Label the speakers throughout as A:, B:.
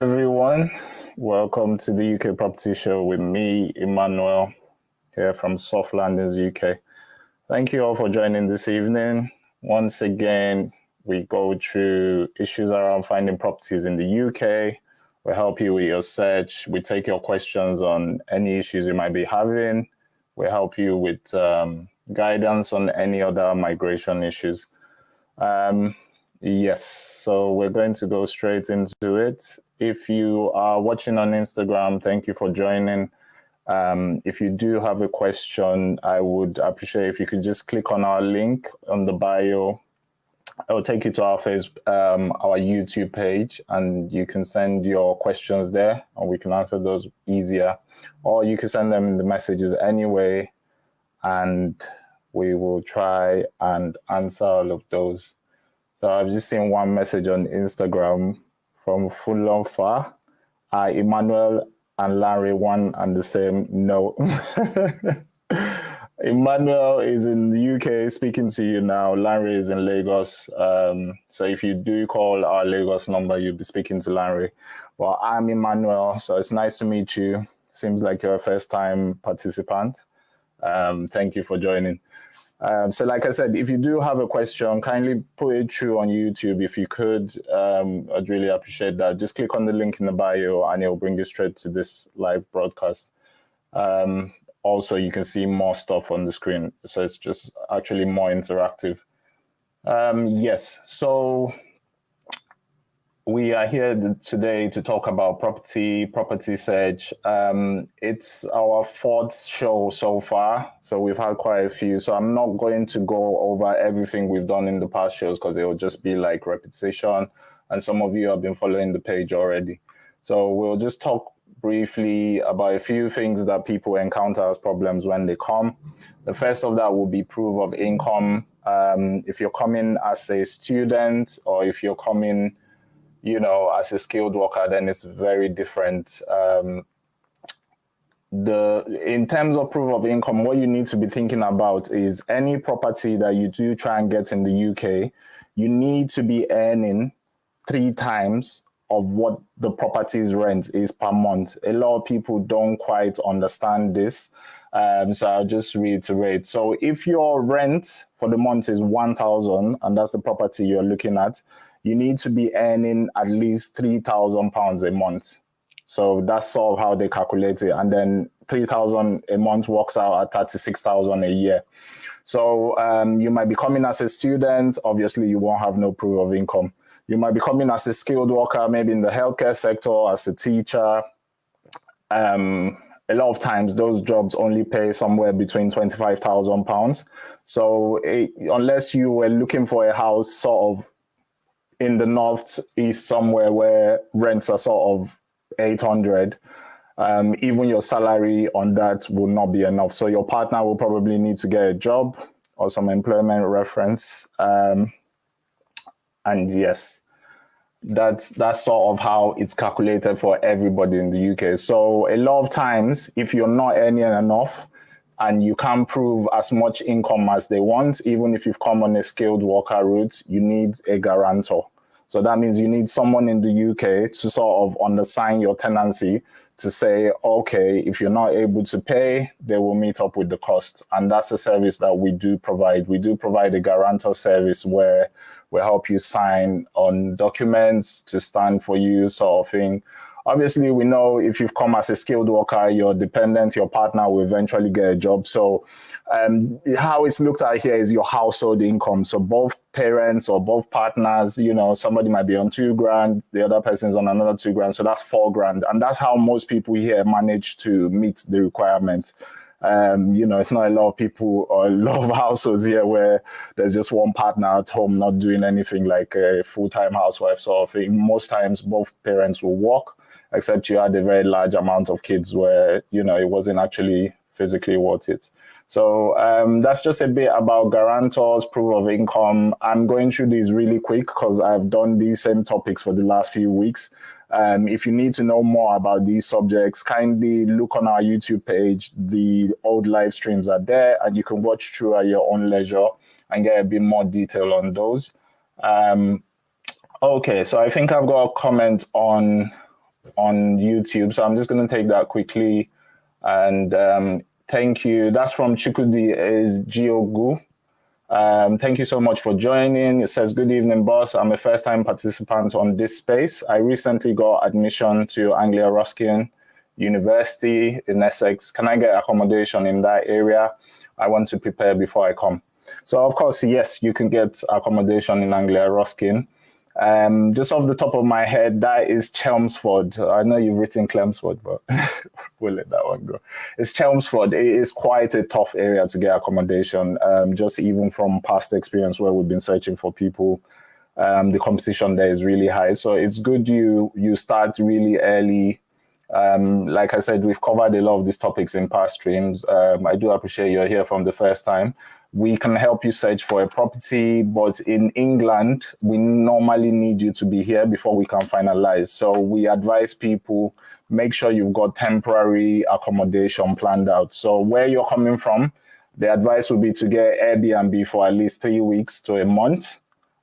A: Everyone, welcome to the UK Property Show with me, Emmanuel, here from Soft Landings UK. Thank you all for joining this evening. Once again, we go through issues around finding properties in the UK. We help you with your search. We take your questions on any issues you might be having. We help you with guidance on any other migration issues. Yes, so we're going to go straight into it. If you are watching on Instagram, thank you for joining. If you do have a question, I would appreciate if you could just click on our link on the bio. It will take you to our our YouTube page, and you can send your questions there, and we can answer those easier. Or you can send them in the messages anyway, and we will try and answer all of those. So I've just seen one message on Instagram from Fulham Far. Emmanuel and Larry, one and the same. No. Emmanuel is in the UK speaking to you now. Larry is in Lagos. So if you do call our Lagos number, you'll be speaking to Larry. Well, I'm Emmanuel, so it's nice to meet you. Seems like you're a first-time participant. Thank you for joining. So like I said, if you do have a question, kindly put it through on YouTube if you could. I'd really appreciate that. Just click on the link in the bio and it'll bring you straight to this live broadcast. Also, you can see more stuff on the screen. So it's just actually more interactive. Yes, so we are here today to talk about property search. It's our fourth show so far, so we've had quite a few. So I'm not going to go over everything we've done in the past shows because it will just be like repetition, and some of you have been following the page already. So we'll just talk briefly about a few things that people encounter as problems when they come. The first of that will be proof of income. If you're coming as a student or if you're coming as a skilled worker, then it's very different. In terms of proof of income, what you need to be thinking about is any property that you do try and get in the UK, you need to be earning 3 times of what the property's rent is per month. A lot of people don't quite understand this. So I'll just reiterate. So if your rent for the month is 1,000 and that's the property you're looking at, you need to be earning at least £3,000 a month. So that's sort of how they calculate it. And then 3,000 a month works out at 36,000 a year. So you might be coming as a student. Obviously, you won't have no proof of income. You might be coming as a skilled worker, maybe in the healthcare sector, as a teacher. A lot of times those jobs only pay somewhere between £25,000. So unless you were looking for a house sort of in the north east somewhere where rents are sort of 800, even your salary on that will not be enough. So your partner will probably need to get a job or some employment reference. And yes, that's sort of how it's calculated for everybody in the UK. So a lot of times, if you're not earning enough and you can't prove as much income as they want, even if you've come on a skilled worker route, you need a guarantor. So that means you need someone in the UK to sort of undersign your tenancy to say, okay, if you're not able to pay, they will meet up with the cost. And that's a service that we do provide. We do provide a guarantor service where we help you sign on documents to stand for you, sort of thing. Obviously, we know if you've come as a skilled worker, your dependent, your partner will eventually get a job. So how it's looked at here is your household income. So both parents or both partners, somebody might be on £2,000, the other person's on another £2,000. So that's £4,000. And that's how most people here manage to meet the requirement. It's not a lot of people or a lot of households here where there's just one partner at home not doing anything, like a full-time housewife sort of thing. Most times both parents will work, except you had a very large amount of kids where, it wasn't actually physically worth it. So that's just a bit about guarantors, proof of income. I'm going through these really quick because I've done these same topics for the last few weeks. If you need to know more about these subjects, kindly look on our YouTube page. The old live streams are there and you can watch through at your own leisure and get a bit more detail on those. Okay, so I think I've got a comment on on YouTube. So I'm just going to take that quickly. And thank you. That's from Chukudi is Giogu. Thank you so much for joining. It says, good evening, boss. I'm a first-time participant on this space. I recently got admission to Anglia Ruskin University in Essex. Can I get accommodation in that area? I want to prepare before I come. So, of course, yes, you can get accommodation in Anglia Ruskin. Just off the top of my head, that is Chelmsford. I know you've written Chelmsford, but we'll let that one go. It's Chelmsford. It is quite a tough area to get accommodation, just even from past experience where we've been searching for people. The competition there is really high. So it's good you start really early. Like I said, we've covered a lot of these topics in past streams. I do appreciate you're here from the first time. We can help you search for a property, but in England, we normally need you to be here before we can finalize. So we advise people, make sure you've got temporary accommodation planned out. So where you're coming from, the advice would be to get Airbnb for at least 3 weeks to a month.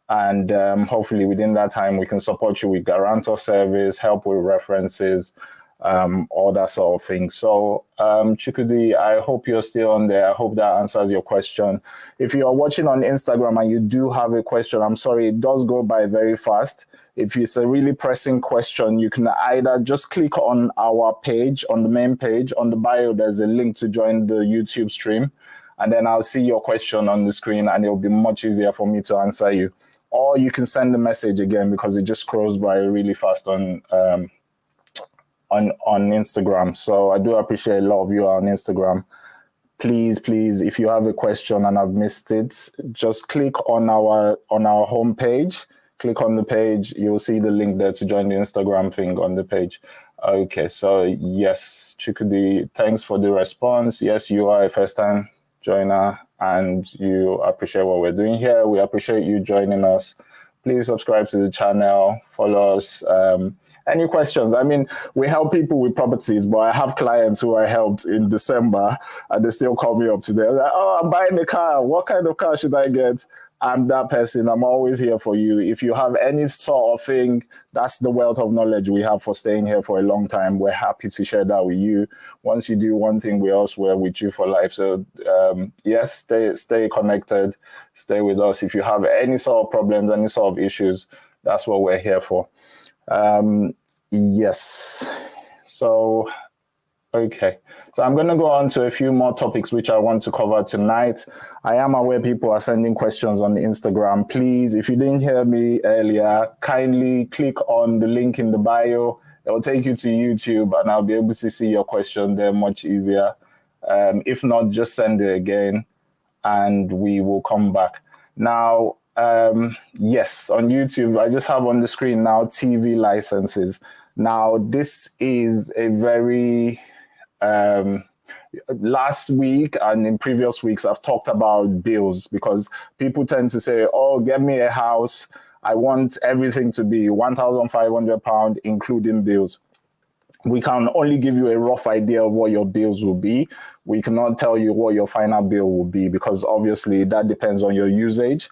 A: And hopefully within that time, we can support you with guarantor service, help with references, all that sort of thing. So Chukudi, I hope you're still on there. I hope that answers your question. If you are watching on Instagram and you do have a question, I'm sorry, it does go by very fast. If it's a really pressing question, you can either just click on our page, on the main page, on the bio, there's a link to join the YouTube stream. And then I'll see your question on the screen and it'll be much easier for me to answer you. Or you can send the message again because it just scrolls by really fast on Instagram. So I do appreciate a lot of you on Instagram. Please, if you have a question and I've missed it, just click on our homepage. Click on the page. You'll see the link there to join the Instagram thing on the page. Okay, so yes, Chukudi, thanks for the response. Yes, you are a first-time joiner and you appreciate what we're doing here. We appreciate you joining us. Please subscribe to the channel, follow us. Any questions? I mean, we help people with properties, but I have clients who I helped in December and they still call me up today. Like, oh, I'm buying a car. What kind of car should I get? I'm that person. I'm always here for you. If you have any sort of thing, that's the wealth of knowledge we have for staying here for a long time. We're happy to share that with you. Once you do one thing, we also are with you for life. So yes, stay connected, stay with us. If you have any sort of problems, any sort of issues, that's what we're here for. Yes. So, okay. So I'm going to go on to a few more topics which I want to cover tonight. I am aware people are sending questions on Instagram. Please, if you didn't hear me earlier, kindly click on the link in the bio. It will take you to YouTube and I'll be able to see your question there much easier. If not, just send it again and we will come back. Now, yes, on YouTube, I just have on the screen now TV licenses. Now, this is a very, last week and in previous weeks, I've talked about bills because people tend to say, oh, get me a house. I want everything to be £1,500, including bills. We can only give you a rough idea of what your bills will be. We cannot tell you what your final bill will be because obviously that depends on your usage.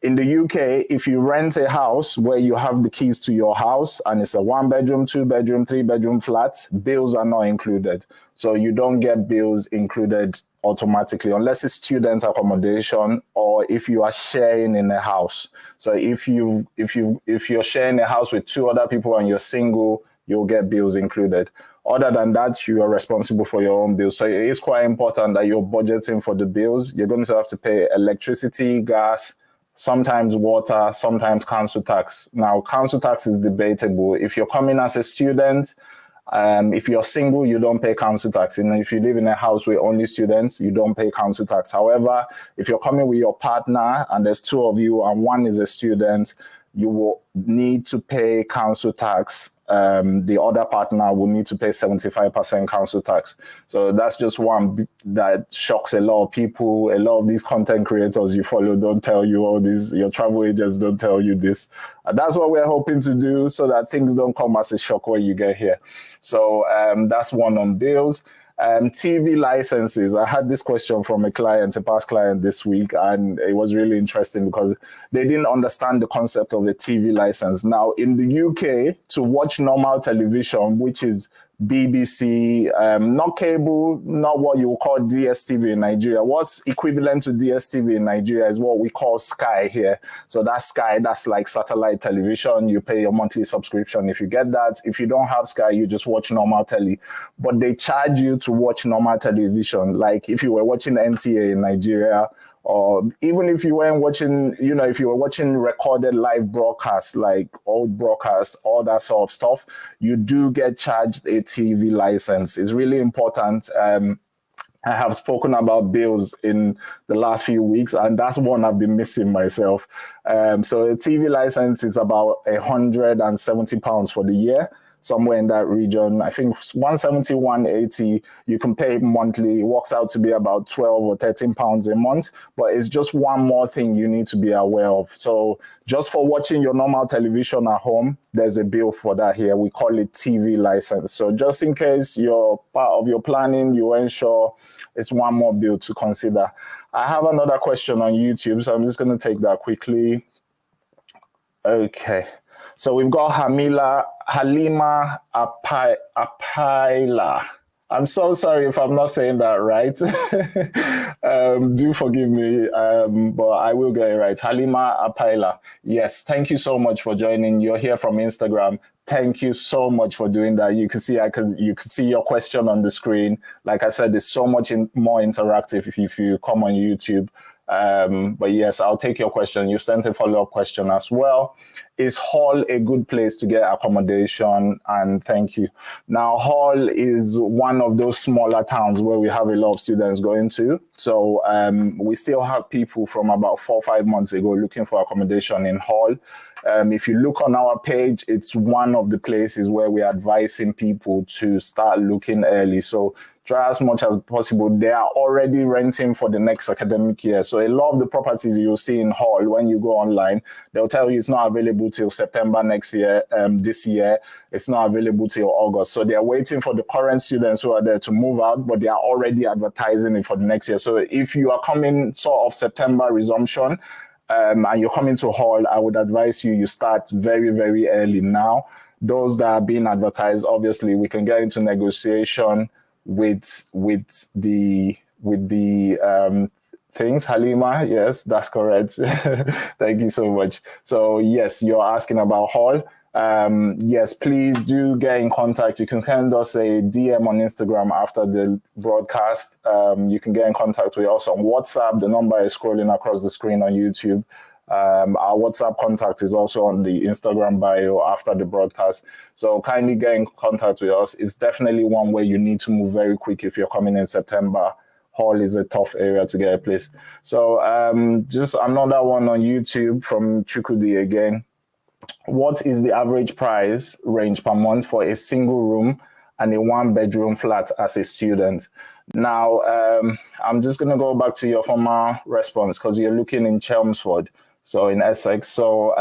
A: In the UK, if you rent a house where you have the keys to your house and it's a 1-bedroom, 2-bedroom, 3-bedroom flat, bills are not included. So you don't get bills included automatically unless it's student accommodation or if you are sharing in a house. So if you're sharing a house with 2 other people and you're single, you'll get bills included. Other than that, you are responsible for your own bills. So it is quite important that you're budgeting for the bills. You're going to have to pay electricity, gas, sometimes water, sometimes council tax. Now, council tax is debatable. If you're coming as a student, if you're single, you don't pay council tax. And if you live in a house with only students, you don't pay council tax. However, if you're coming with your partner and there's 2 of you and one is a student, you will need to pay council tax. The other partner will need to pay 75% council tax. So that's just one that shocks a lot of people. A lot of these content creators you follow don't tell you all this. Your travel agents don't tell you this. And that's what we're hoping to do so that things don't come as a shock when you get here. So that's one on bills. TV licenses. I had this question from a past client this week, and it was really interesting because they didn't understand the concept of a TV license. Now, in the UK, to watch normal television, which is BBC, not cable, not what you would call DSTV in Nigeria. What's equivalent to DSTV in Nigeria is what we call Sky here. So that's Sky, that's like satellite television. You pay your monthly subscription if you get that. If you don't have Sky, you just watch normal telly. But they charge you to watch normal television. Like if you were watching NTA in Nigeria, or even if you weren't watching, if you were watching recorded live broadcasts, like old broadcasts, all that sort of stuff, you do get charged a TV license. It's really important. I have spoken about bills in the last few weeks, and that's one I've been missing myself. So a TV license is about £170 for the year. Somewhere in that region, I think 170, 180, you can pay monthly. It works out to be about 12 or 13 pounds a month, but it's just one more thing you need to be aware of. So just for watching your normal television at home, there's a bill for that here. We call it TV license. So just in case you're part of your planning, you weren't sure, it's one more bill to consider. I have another question on YouTube, so I'm just going to take that quickly. Okay. So we've got Halima Apaila. I'm so sorry if I'm not saying that right. Do forgive me, but I will get it right. Halima Apaila. Yes, thank you so much for joining. You're here from Instagram. Thank you so much for doing that. You can see you can see your question on the screen. Like I said, it's so much more interactive if you come on YouTube. But yes, I'll take your question. You've sent a follow-up question as well. Is Hull a good place to get accommodation? And thank you. Now, Hull is one of those smaller towns where we have a lot of students going to. So we still have people from about 4 or 5 months ago looking for accommodation in Hull. If you look on our page, it's one of the places where we're advising people to start looking early. So try as much as possible. They are already renting for the next academic year. So a lot of the properties you'll see in Hull, when you go online, they'll tell you it's not available till September next year. This year, it's not available till August. So they're waiting for the current students who are there to move out, but they are already advertising it for the next year. So if you are coming sort of September resumption, and you're coming to Hull, I would advise you start very, very early now. Those that are being advertised, obviously, we can get into negotiation with the things. Halima, yes, that's correct. Thank you so much. So yes, you're asking about Hull. Yes, please do get in contact. You can send us a DM on Instagram after the broadcast. You can get in contact with us on WhatsApp. The number is scrolling across the screen on YouTube. Our WhatsApp contact is also on the Instagram bio after the broadcast. So kindly get in contact with us. It's definitely one where you need to move very quick if you're coming in September. Hull is a tough area to get a place. So just another one on YouTube from Chukudi again. What is the average price range per month for a single room and a 1-bedroom flat as a student? Now, I'm just going to go back to your former response because you're looking in Chelmsford, so in Essex. So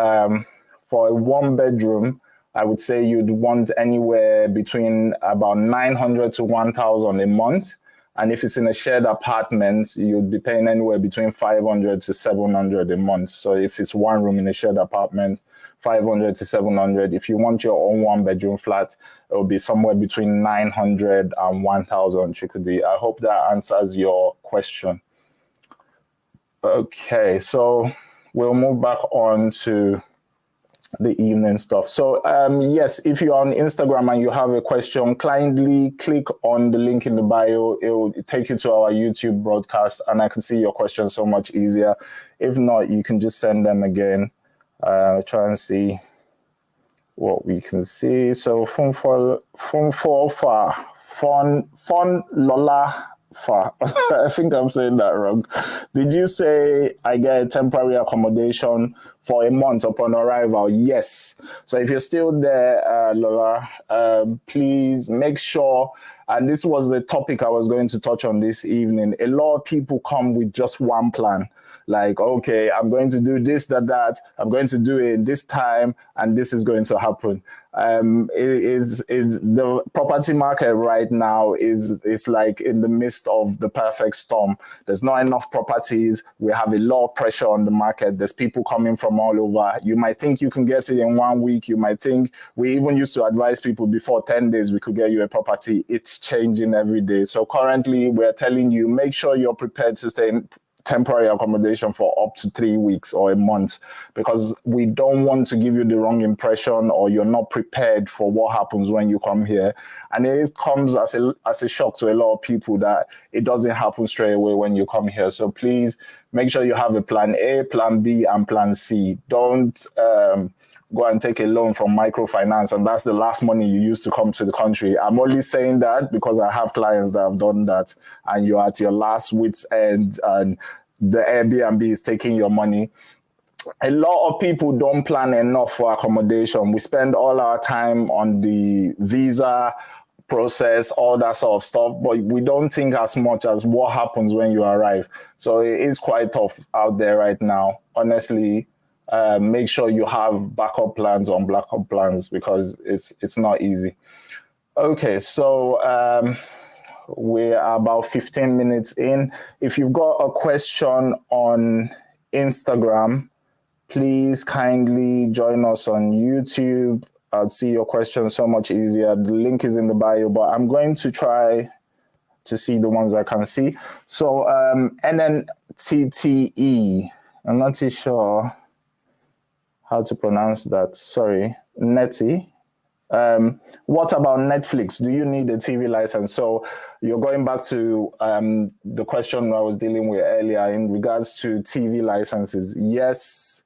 A: for a 1-bedroom, I would say you'd want anywhere between about 900 to 1,000 a month. And if it's in a shared apartment, you'd be paying anywhere between 500 to 700 a month. So if it's one room in a shared apartment, 500 to 700. If you want your own 1-bedroom flat, it will be somewhere between 900 and 1,000 Chikudi. I hope that answers your question. Okay, so we'll move back on to the evening stuff. So yes, if you're on Instagram and you have a question, kindly click on the link in the bio. It will take you to our YouTube broadcast and I can see your question so much easier. If not, you can just send them again. Try and see what we can see. So fun Lola Fa. I think I'm saying that wrong. Did you say I get temporary accommodation for a month upon arrival? Yes. So if you're still there, Lola, please make sure And this was the topic I was going to touch on this evening. A lot of people come with just one plan. Like, okay, I'm going to do this, that, I'm going to do it in this time, and this is going to happen. Is the property market right now is like in the midst of the perfect storm. There's not enough properties. We have a lot of pressure on the market. There's people coming from all over. You might think you can get it in 1 week. You might think, we even used to advise people before 10 days we could get you a property. It's changing every day. So currently we're telling you, make sure you're prepared to stay in temporary accommodation for up to 3 weeks or a month, because we don't want to give you the wrong impression or you're not prepared for what happens when you come here. And it comes as a shock to a lot of people that it doesn't happen straight away when you come here. So please make sure you have a plan A, plan B, and plan C. Don't go and take a loan from microfinance, and that's the last money you use to come to the country. I'm only saying that because I have clients that have done that, and you're at your last wit's end, and the Airbnb is taking your money. A lot of people don't plan enough for accommodation. We spend all our time on the visa process, all that sort of stuff, but we don't think as much as what happens when you arrive. So it is quite tough out there right now, honestly. Make sure you have backup plans on backup plans, because it's not easy. Okay, so we are about 15 minutes in. If you've got a question on Instagram, please kindly join us on YouTube. I'll see your questions so much easier. The link is in the bio, but I'm going to try to see the ones I can see. So NNTTE, I'm not too sure how to pronounce that. Sorry, Netty. What about Netflix? Do you need a TV license? So you're going back to the question I was dealing with earlier in regards to TV licenses. Yes,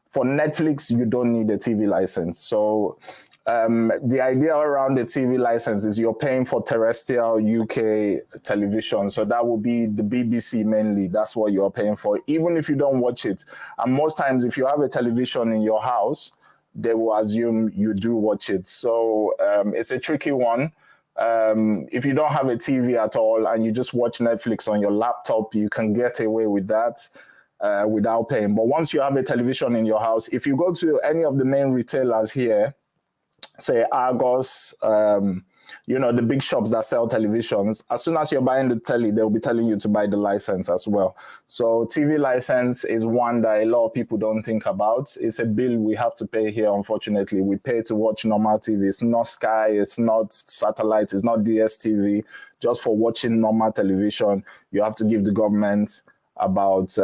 A: for Netflix, you don't need a TV license. So the idea around the TV license is you're paying for terrestrial UK television. So that will be the BBC mainly. That's what you're paying for, even if you don't watch it. And most times, if you have a television in your house, they will assume you do watch it. So it's a tricky one. If you don't have a TV at all and you just watch Netflix on your laptop, you can get away with that without paying. But once you have a television in your house, if you go to any of the main retailers here, say Argos, the big shops that sell televisions, as soon as you're buying the telly, they'll be telling you to buy the license as well. So TV license is one that a lot of people don't think about. It's a bill we have to pay here, unfortunately. We pay to watch normal TV. It's not Sky, it's not satellite, it's not DSTV. Just for watching normal television, you have to give the government about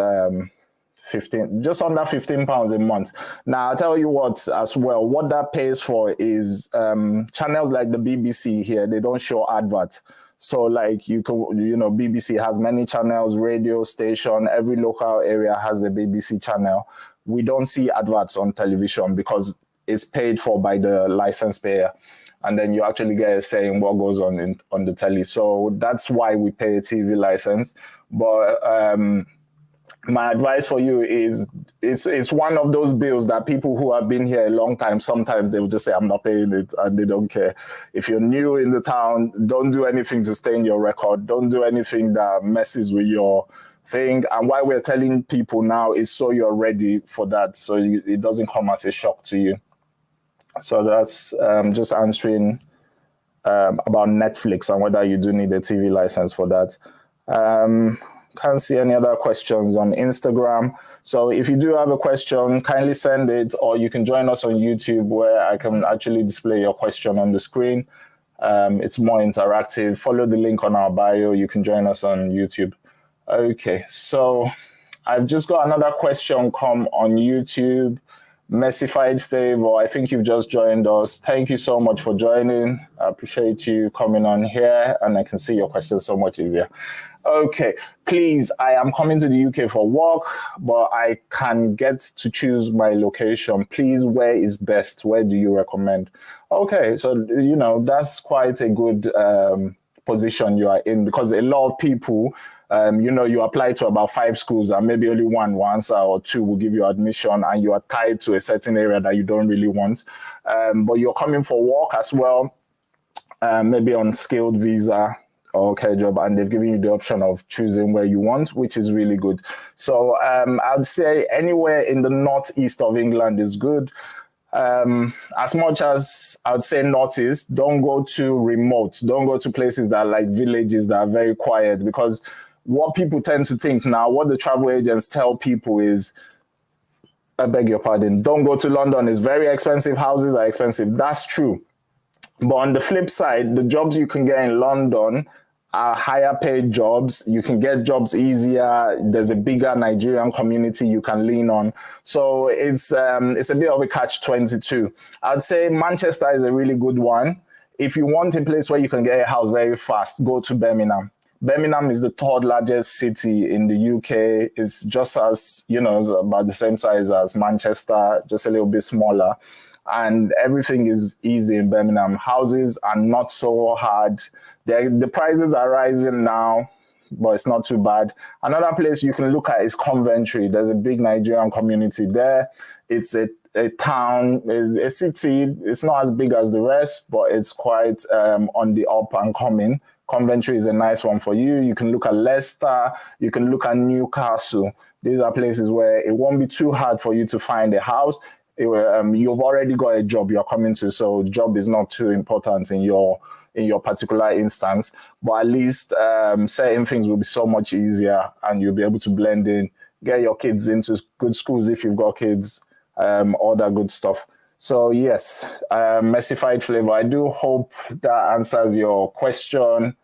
A: just under £15 a month. Now, I'll tell you what as well, what that pays for is channels like the BBC here, they don't show adverts. So like BBC has many channels, radio station, every local area has a BBC channel. We don't see adverts on television because it's paid for by the license payer. And then you actually get a say in what goes on the telly. So that's why we pay a TV license. But my advice for you is it's one of those bills that people who have been here a long time, sometimes they will just say, I'm not paying it, and they don't care. If you're new in the town, don't do anything to stain your record. Don't do anything that messes with your thing. And why we're telling people now is so you're ready for that, so it doesn't come as a shock to you. So that's just answering about Netflix and whether you do need a TV license for that. Can't see any other questions on Instagram. So if you do have a question, kindly send it, or you can join us on YouTube where I can actually display your question on the screen. It's more interactive. Follow the link on our bio. You can join us on YouTube. Okay, so I've just got another question come on YouTube. Messified Favor, I think you've just joined us. Thank you so much for joining. I appreciate you coming on here, and I can see your questions so much easier. Okay, please, I am coming to the UK for work, but I can get to choose my location. Please, where is best? Where do you recommend? Okay, so, that's quite a good position you are in, because a lot of people, you apply to about 5 schools and maybe only one will answer, or 2 will give you admission, and you are tied to a certain area that you don't really want. But you're coming for work as well. maybe on skilled visa or care job, and they've given you the option of choosing where you want, which is really good. So I'd say anywhere in the northeast of England is good. As much as I'd say northeast, don't go to remote. Don't go to places that are like villages that are very quiet, because what people tend to think now, what the travel agents tell people is, I beg your pardon, don't go to London. It's very expensive. Houses are expensive. That's true. But on the flip side, the jobs you can get in London are higher paid jobs. You can get jobs easier. There's a bigger Nigerian community you can lean on. So it's a bit of a catch-22. I'd say Manchester is a really good one. If you want a place where you can get a house very fast, go to Birmingham. Birmingham is the third largest city in the UK. It's just as, it's about the same size as Manchester, just a little bit smaller. And everything is easy in Birmingham. Houses are not so hard. The prices are rising now, but it's not too bad. Another place you can look at is Coventry. There's a big Nigerian community there. It's a town, a city. It's not as big as the rest, but it's quite on the up and coming. Coventry is a nice one for you. You can look at Leicester. You can look at Newcastle. These are places where it won't be too hard for you to find a house. You've already got a job you're coming to, so job is not too important in your particular instance. But at least certain things will be so much easier, and you'll be able to blend in, get your kids into good schools if you've got kids, all that good stuff. So yes, Messified Flavor. I do hope that answers your question.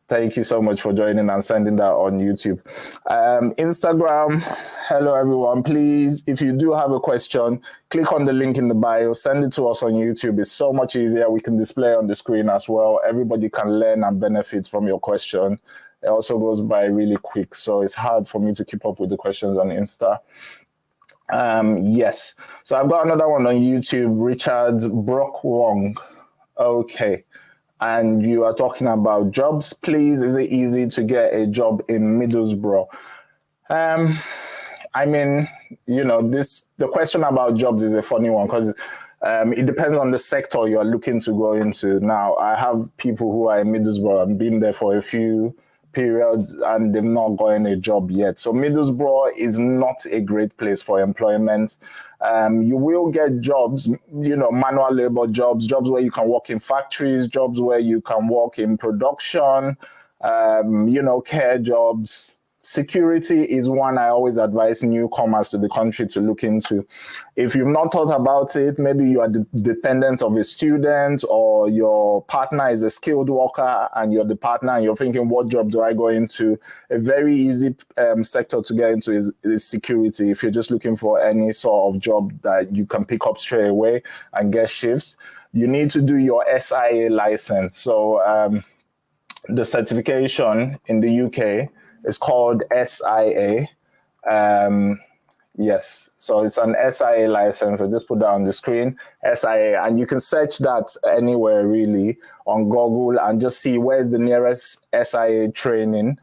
A: Thank you so much for joining and sending that on YouTube. Instagram, hello everyone. Please, if you do have a question, click on the link in the bio, send it to us on YouTube. It's so much easier. We can display on the screen as well. Everybody can learn and benefit from your question. It also goes by really quick, so it's hard for me to keep up with the questions on Insta. Yes, so I've got another one on YouTube, Richard Brockwong. Okay. And you are talking about jobs. Please, is it easy to get a job in Middlesbrough? I mean, the question about jobs is a funny one, because it depends on the sector you're looking to go into. Now, I have people who are in Middlesbrough and been there for a few periods and they've not gotten a job yet. So Middlesbrough is not a great place for employment. You will get jobs, manual labor jobs where you can work in factories, jobs where you can work in production, care jobs. Security is one I always advise newcomers to the country to look into. If you've not thought about it, maybe you are dependent of a student, or your partner is a skilled worker and you're the partner and you're thinking, what job do I go into? A very easy sector to get into is security. If you're just looking for any sort of job that you can pick up straight away and get shifts, you need to do your SIA license. So the certification in the UK is called SIA. Yes, so it's an SIA license. I just put that on the screen, SIA, and you can search that anywhere really on Google and just see where's the nearest SIA training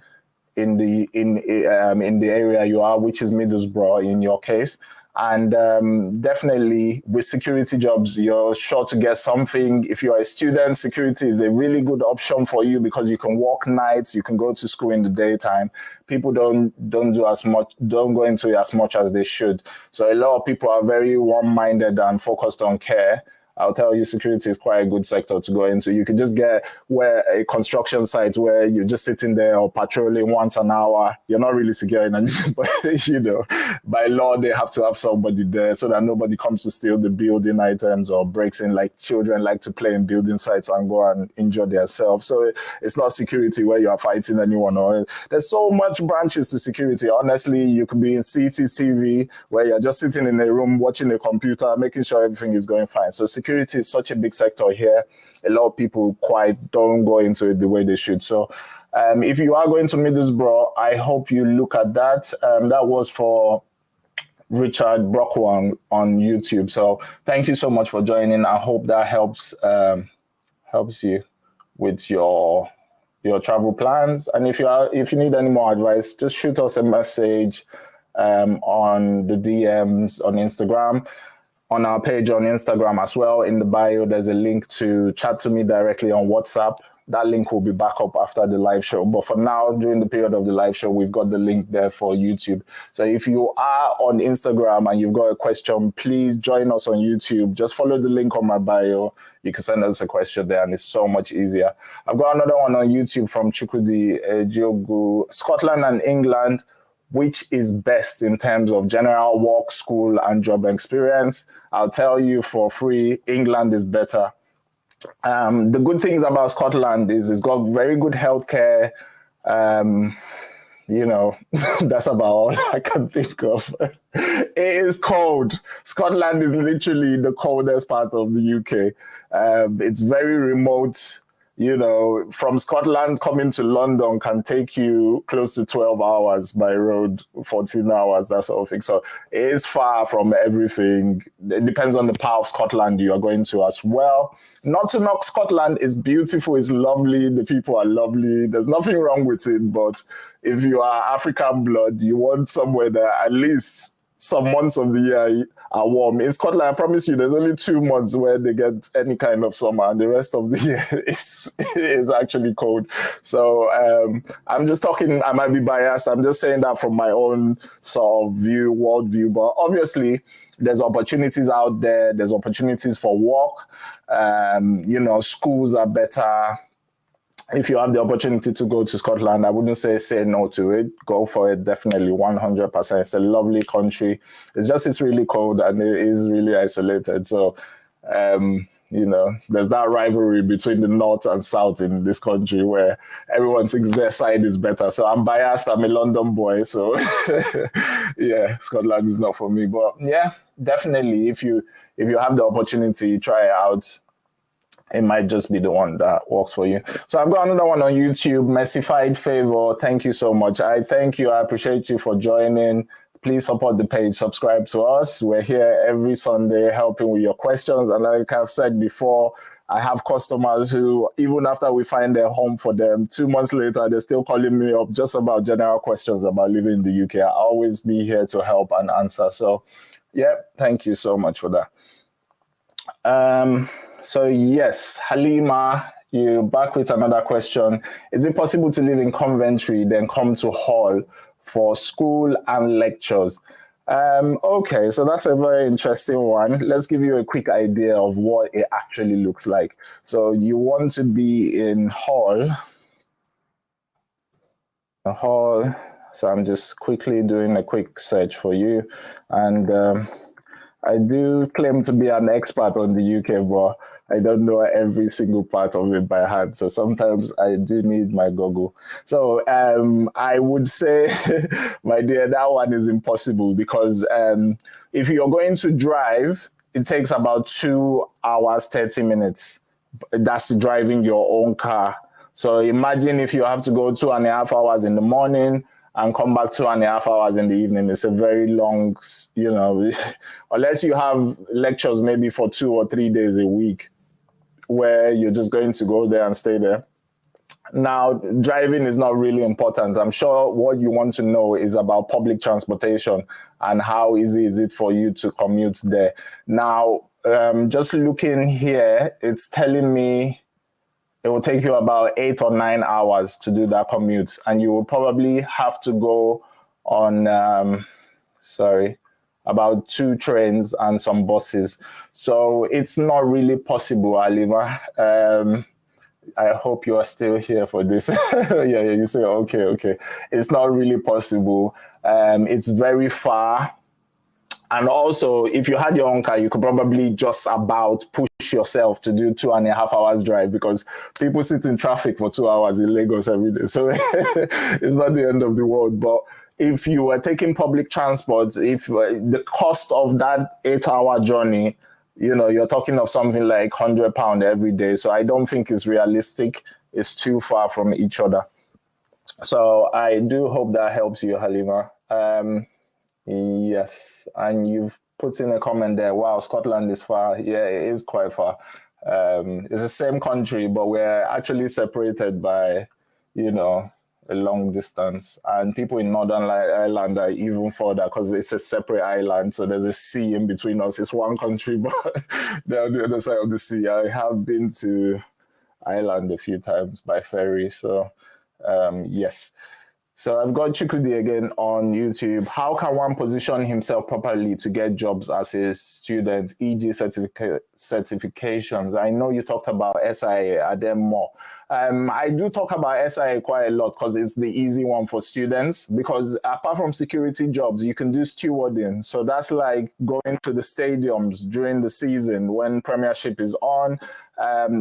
A: in the area you are, which is Middlesbrough in your case. And definitely with security jobs, you're sure to get something. If you're a student, security is a really good option for you because you can work nights, you can go to school in the daytime. People don't go into it as much as they should. So a lot of people are very one-minded and focused on care. I'll tell you, security is quite a good sector to go into. You can just get a construction site where you're just sitting there or patrolling once an hour. You're not really securing anything, but by law, they have to have somebody there so that nobody comes to steal the building items or breaks in. Like children like to play in building sites and go and injure themselves. So it's not security where you are fighting anyone. Or there's so much branches to security. Honestly, you could be in CCTV where you're just sitting in a room watching a computer, making sure everything is going fine. So security is such a big sector here. A lot of people quite don't go into it the way they should. So if you are going to Middlesbrough, I hope you look at that. That was for Richard Brockwong on YouTube. So thank you so much for joining. I hope that helps you with your travel plans. And if you need any more advice, just shoot us a message on the DMs on Instagram. on our page on Instagram as well. In the bio, there's a link to chat to me directly on WhatsApp. That link will be back up after the live show. But for now, during the period of the live show, we've got the link there for YouTube. So if you are on Instagram and you've got a question, please join us on YouTube. Just follow the link on my bio. You can send us a question there, and it's so much easier. I've got another one on YouTube from Chukwudi Jiogu. Scotland and England, which is best in terms of general work, school, and job experience? I'll tell you for free, England is better. The good things about Scotland is it's got very good healthcare. That's about all I can think of. It is cold. Scotland is literally the coldest part of the UK. It's very remote. From Scotland, coming to London can take you close to 12 hours by road, 14 hours, that sort of thing. So it is far from everything. It depends on the part of Scotland you are going to as well. Not to knock Scotland, it's beautiful, it's lovely, the people are lovely. There's nothing wrong with it, but if you are African blood, you want somewhere that at least some months of the year are warm. In Scotland, I promise you, there's only 2 months where they get any kind of summer, and the rest of the year is actually cold. So I'm just talking, I might be biased. I'm just saying that from my own sort of worldview. But obviously, there's opportunities out there. There's opportunities for work. Schools are better. If you have the opportunity to go to Scotland, I wouldn't say no to it. Go for it, definitely, 100%. It's a lovely country. It's really cold and it is really isolated. So, there's that rivalry between the north and south in this country where everyone thinks their side is better. So I'm biased. I'm a London boy. So, yeah, Scotland is not for me. But yeah, definitely, if you have the opportunity, try it out. It might just be the one that works for you. So I've got another one on YouTube, Messified Favor. Thank you so much. I thank you. I appreciate you for joining. Please support the page. Subscribe to us. We're here every Sunday helping with your questions. And like I've said before, I have customers who, even after we find their home for them, 2 months later, they're still calling me up just about general questions about living in the UK. I'll always be here to help and answer. So yeah, thank you so much for that. So yes, Halima, you're back with another question. Is it possible to live in Coventry, then come to Hull for school and lectures? Okay, so that's a very interesting one. Let's give you a quick idea of what it actually looks like. So you want to be in Hull. So I'm just quickly doing a quick search for you. And I do claim to be an expert on the UK, but I don't know every single part of it by heart. So sometimes I do need my Google. So I would say, my dear, that one is impossible because if you're going to drive, it takes about 2 hours, 30 minutes. That's driving your own car. So imagine if you have to go 2.5 hours in the morning and come back 2.5 hours in the evening. It's a very long, unless you have lectures maybe for 2 or 3 days a week where you're just going to go there and stay there. Now, driving is not really important. I'm sure what you want to know is about public transportation and how easy is it for you to commute there. Now, just looking here, it's telling me it will take you about 8 or 9 hours to do that commute. And you will probably have to go on, about 2 trains and some buses. So it's not really possible, Alima. I hope you are still here for this. Yeah, you say, okay. It's not really possible. It's very far. And also, if you had your own car, you could probably just about push yourself to do 2.5 hours drive because people sit in traffic for 2 hours in Lagos every day. So it's not the end of the world. But if you were taking public transport, if the cost of that 8-hour journey, you're talking of something like £100 every day. So I don't think it's realistic. It's too far from each other. So I do hope that helps you, Halima. Yes, and you've put in a comment there. Wow, Scotland is far. Yeah, it is quite far. It's the same country, but we're actually separated by, a long distance. And people in Northern Ireland are even further because it's a separate island. So there's a sea in between us. It's one country, but they're on the other side of the sea. I have been to Ireland a few times by ferry. So yes. So I've got Chukwudi again on YouTube. How can one position himself properly to get jobs as a student, e.g. certifications? I know you talked about SIA. Are there more? I do talk about SIA quite a lot because it's the easy one for students, because apart from security jobs, you can do stewarding. So that's like going to the stadiums during the season when Premiership is on,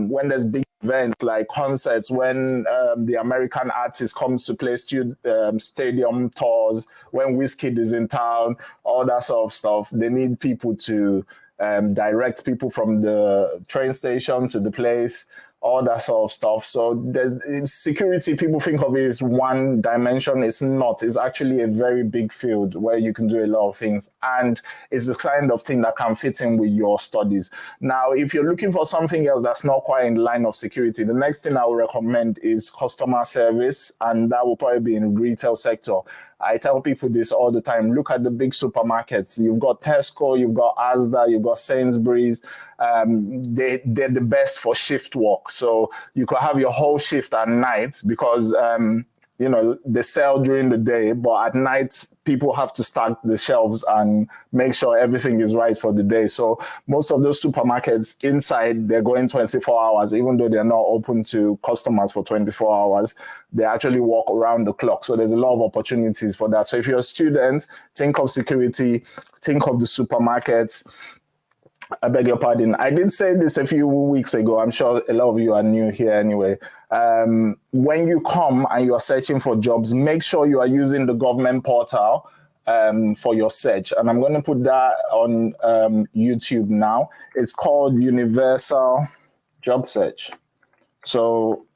A: when there's big events like concerts, when the American artist comes to play stadium tours, when Wizkid is in town, all that sort of stuff. They need people to direct people from the train station to the place, all that sort of stuff. So there's security, people think of it as one dimension. It's not. It's actually a very big field where you can do a lot of things. And it's the kind of thing that can fit in with your studies. Now, if you're looking for something else that's not quite in the line of security, the next thing I would recommend is customer service. And that will probably be in the retail sector. I tell people this all the time. Look at the big supermarkets. You've got Tesco, you've got Asda, you've got Sainsbury's. They're the best for shift work. So you could have your whole shift at night because, you know, they sell during the day, but at night, people have to stock the shelves and make sure everything is right for the day. So most of those supermarkets inside, they're going 24 hours, even though they're not open to customers for 24 hours. They actually work around the clock. So there's a lot of opportunities for that. So if you're a student, think of security, think of the supermarkets. I beg your pardon. I did say this a few weeks ago. I'm sure a lot of you are new here anyway. When you come and you're searching for jobs, make sure you are using the government portal for your search. And I'm going to put that on YouTube now. It's called Universal Job Search. So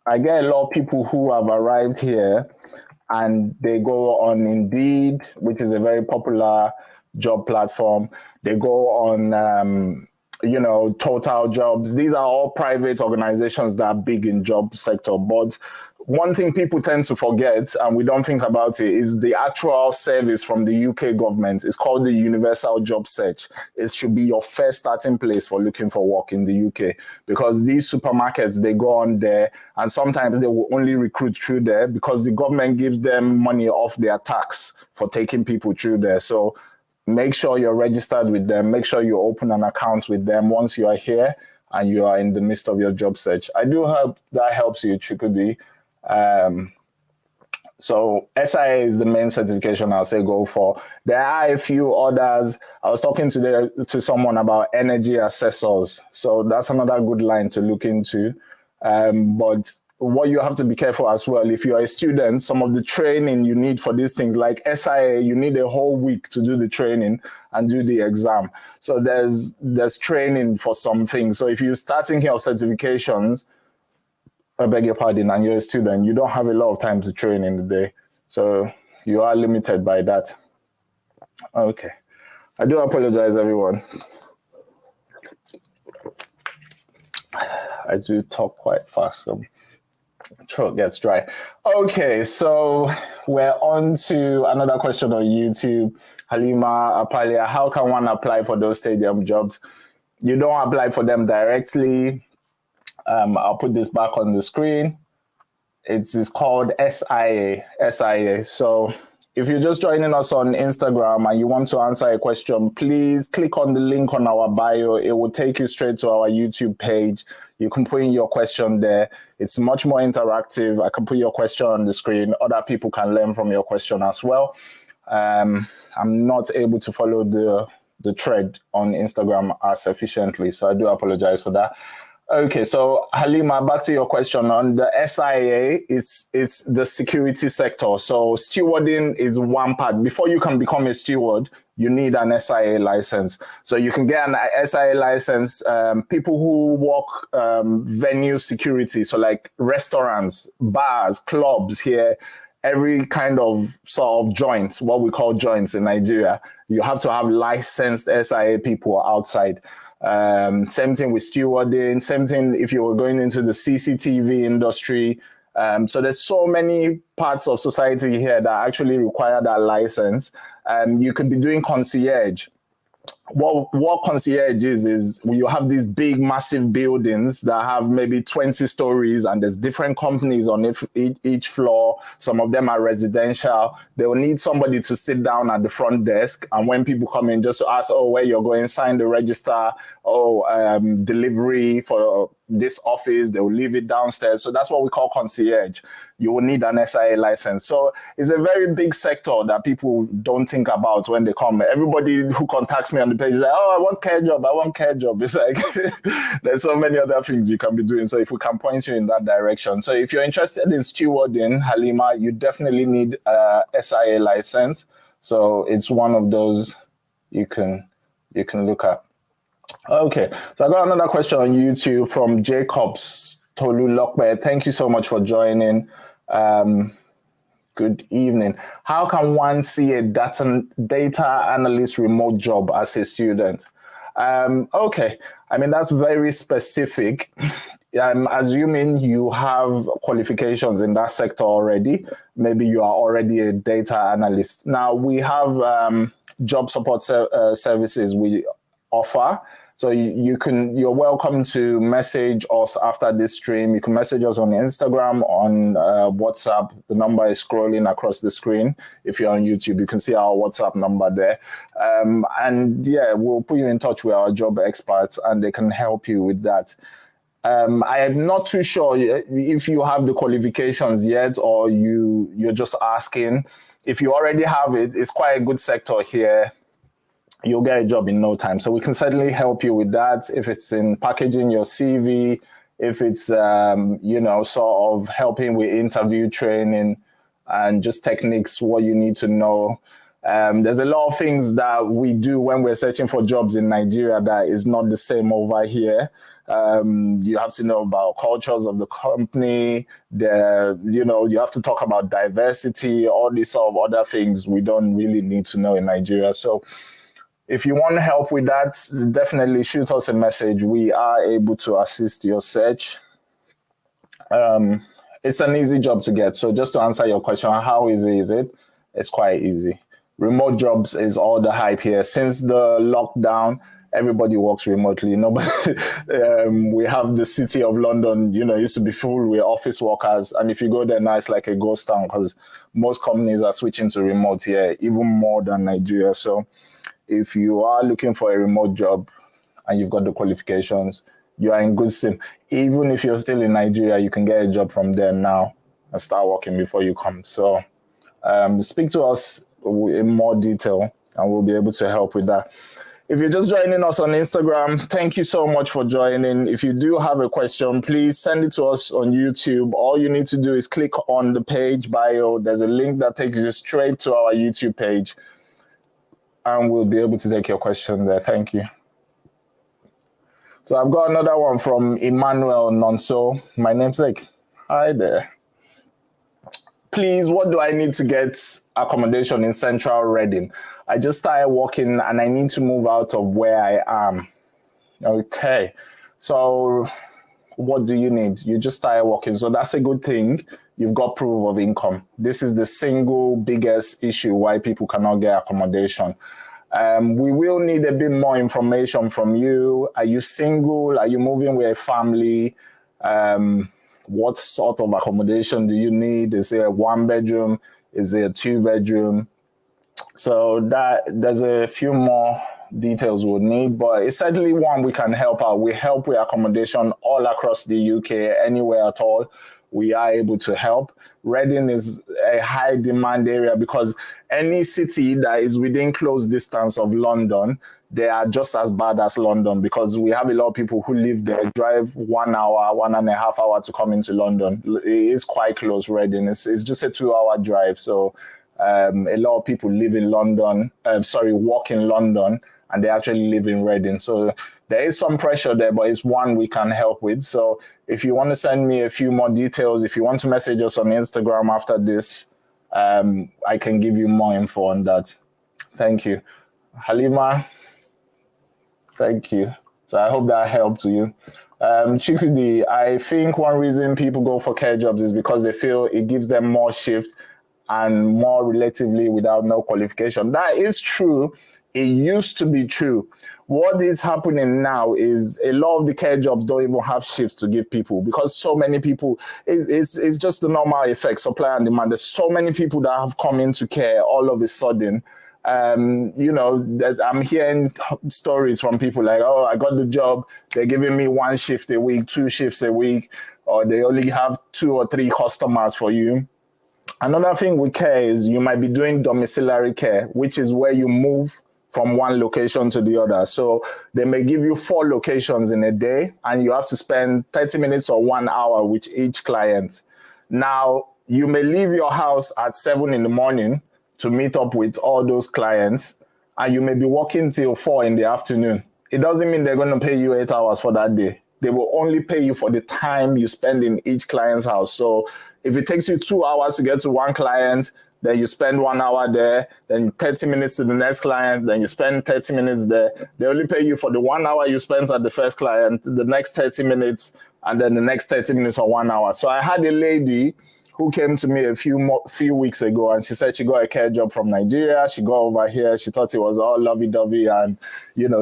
A: I get a lot of people who have arrived here and they go on Indeed, which is a very popular job platform. They go on, you know, Total Jobs. These are all private organizations that are big in job sector. But one thing people tend to forget, and we don't think about it, is the actual service from the UK government. It's called the Universal Job Search. It should be your first starting place for looking for work in the UK, because these supermarkets, they go on there and sometimes they will only recruit through there because the government gives them money off their tax for taking people through there. So make sure you're registered with them. Make sure you open an account with them once you are here and you are in the midst of your job search. I do hope that helps you, Chukwudi. So SIA is the main certification I'll say go for. There are a few others. I was talking to someone about energy assessors. So that's another good line to look into. But what you have to be careful as well, if you're a student, some of the training you need for these things, like SIA, you need a whole week to do the training and do the exam. So there's training for some things. So if you're starting here of certifications, I beg your pardon, and you're a student, you don't have a lot of time to train in the day. So you are limited by that. Okay. I do apologize, everyone. I do talk quite fast, so throat gets dry. Okay, so we're on to another question on YouTube. Halima Apalia, how can one apply for those stadium jobs? You don't apply for them directly. I'll put this back on the screen. It's called SIA. So if you're just joining us on Instagram and you want to answer a question, please click on the link on our bio. It will take you straight to our YouTube page. You can put in your question there. It's much more interactive. I can put your question on the screen. Other people can learn from your question as well. I'm not able to follow the thread on Instagram as efficiently, so I do apologize for that. Okay, so Halima, back to your question on the SIA. It's the security sector. So stewarding is one part. Before you can become a steward, you need an SIA license. So you can get an SIA license. People who work venue security, so like restaurants, bars, clubs here, every kind of sort of joint, what we call joints in Nigeria, you have to have licensed SIA people outside. Same thing with stewarding, same thing if you were going into the CCTV industry, So there's so many parts of society here that actually require that license. You could be doing concierge. What concierge is you have these big, massive buildings that have maybe 20 stories, and there's different companies on each floor. Some of them are residential. They will need somebody to sit down at the front desk, and when people come in, just to ask, oh, where you're going, sign the register, delivery for this office, they will leave it downstairs. So that's what we call concierge. You will need an SIA license. So it's a very big sector that people don't think about when they come. Everybody who contacts me on the page is like, oh, I want care job. It's like, there's so many other things you can be doing. So if we can point you in that direction. So if you're interested in stewarding, Halima, you definitely need a SIA license. So it's one of those you can look at. Okay, so I got another question on YouTube from Jacobs Tolu Lokbe. Thank you so much for joining. Good evening. How can one see a data analyst remote job as a student? Okay, I mean, that's very specific. I'm assuming you have qualifications in that sector already. Maybe you are already a data analyst. Now, we have job support services we offer. So you're welcome to message us after this stream. You can message us on Instagram, on WhatsApp. The number is scrolling across the screen. If you're on YouTube, you can see our WhatsApp number there. And yeah, we'll put you in touch with our job experts and they can help you with that. I am not too sure if you have the qualifications yet or you're just asking. If you already have it, it's quite a good sector here. You'll get a job in no time. So we can certainly help you with that. If it's in packaging your CV, if it's, sort of helping with interview training and just techniques, what you need to know. There's a lot of things that we do when we're searching for jobs in Nigeria that is not the same over here. You have to know about cultures of the company. You have to talk about diversity, all these sort of other things we don't really need to know in Nigeria. So if you want help with that, definitely shoot us a message. We are able to assist your search. It's an easy job to get. So just to answer your question, how easy is it? It's quite easy. Remote jobs is all the hype here. Since the lockdown, everybody works remotely. Nobody, we have the city of London, used to be full with office workers. And if you go there now, it's like a ghost town because most companies are switching to remote here, even more than Nigeria. So if you are looking for a remote job and you've got the qualifications, you are in good stead. Even if you're still in Nigeria, you can get a job from there now and start working before you come. So speak to us in more detail and we'll be able to help with that. If you're just joining us on Instagram, thank you so much for joining. If you do have a question, please send it to us on YouTube. All you need to do is click on the page bio. There's a link that takes you straight to our YouTube page. And we'll be able to take your question there. Thank you. So I've got another one from Emmanuel Nonso. My namesake. Hi there. Please, what do I need to get accommodation in Central Reading? I just started working and I need to move out of where I am. Okay. So what do you need? You just started working. So that's a good thing. You've got proof of income. This is the single biggest issue why people cannot get accommodation. We will need a bit more information from you. Are you single? Are you moving with a family? What sort of accommodation do you need? Is it a 1-bedroom? Is it a 2-bedroom? So that there's a few more details we'll need, but it's certainly one we can help out. We help with accommodation all across the UK, anywhere at all. We are able to help. Reading is a high demand area because any city that is within close distance of London, they are just as bad as London because we have a lot of people who live there, drive 1 hour, 1.5 hours to come into London. It is quite close, Reading. It's just a 2-hour drive. So a lot of people live in London, work in London, and they actually live in Reading. So there is some pressure there, but it's one we can help with. So if you want to send me a few more details, if you want to message us on Instagram after this, I can give you more info on that. Thank you. Halima, thank you. So I hope that helped you. Chikudi, I think one reason people go for care jobs is because they feel it gives them more shift and more relatively without no qualification. That is true. It used to be true. What is happening now is a lot of the care jobs don't even have shifts to give people because so many people, it's just the normal effect, supply and demand. There's so many people that have come into care all of a sudden. I'm hearing stories from people like, oh, I got the job. They're giving me 1 shift a week, 2 shifts a week, or they only have 2 or 3 customers for you. Another thing with care is you might be doing domiciliary care, which is where you move from one location to the other. So they may give you 4 locations in a day and you have to spend 30 minutes or 1 hour with each client. Now, you may leave your house at 7 in the morning to meet up with all those clients and you may be working till 4 in the afternoon. It doesn't mean they're going to pay you 8 hours for that day. They will only pay you for the time you spend in each client's house. So if it takes you 2 hours to get to one client, then you spend 1 hour there, then 30 minutes to the next client, then you spend 30 minutes there. They only pay you for the 1 hour you spent at the first client, the next 30 minutes, and then the next 30 minutes or 1 hour. So I had a lady who came to me a few weeks ago, and she said she got a care job from Nigeria. She got over here. She thought it was all lovey-dovey and,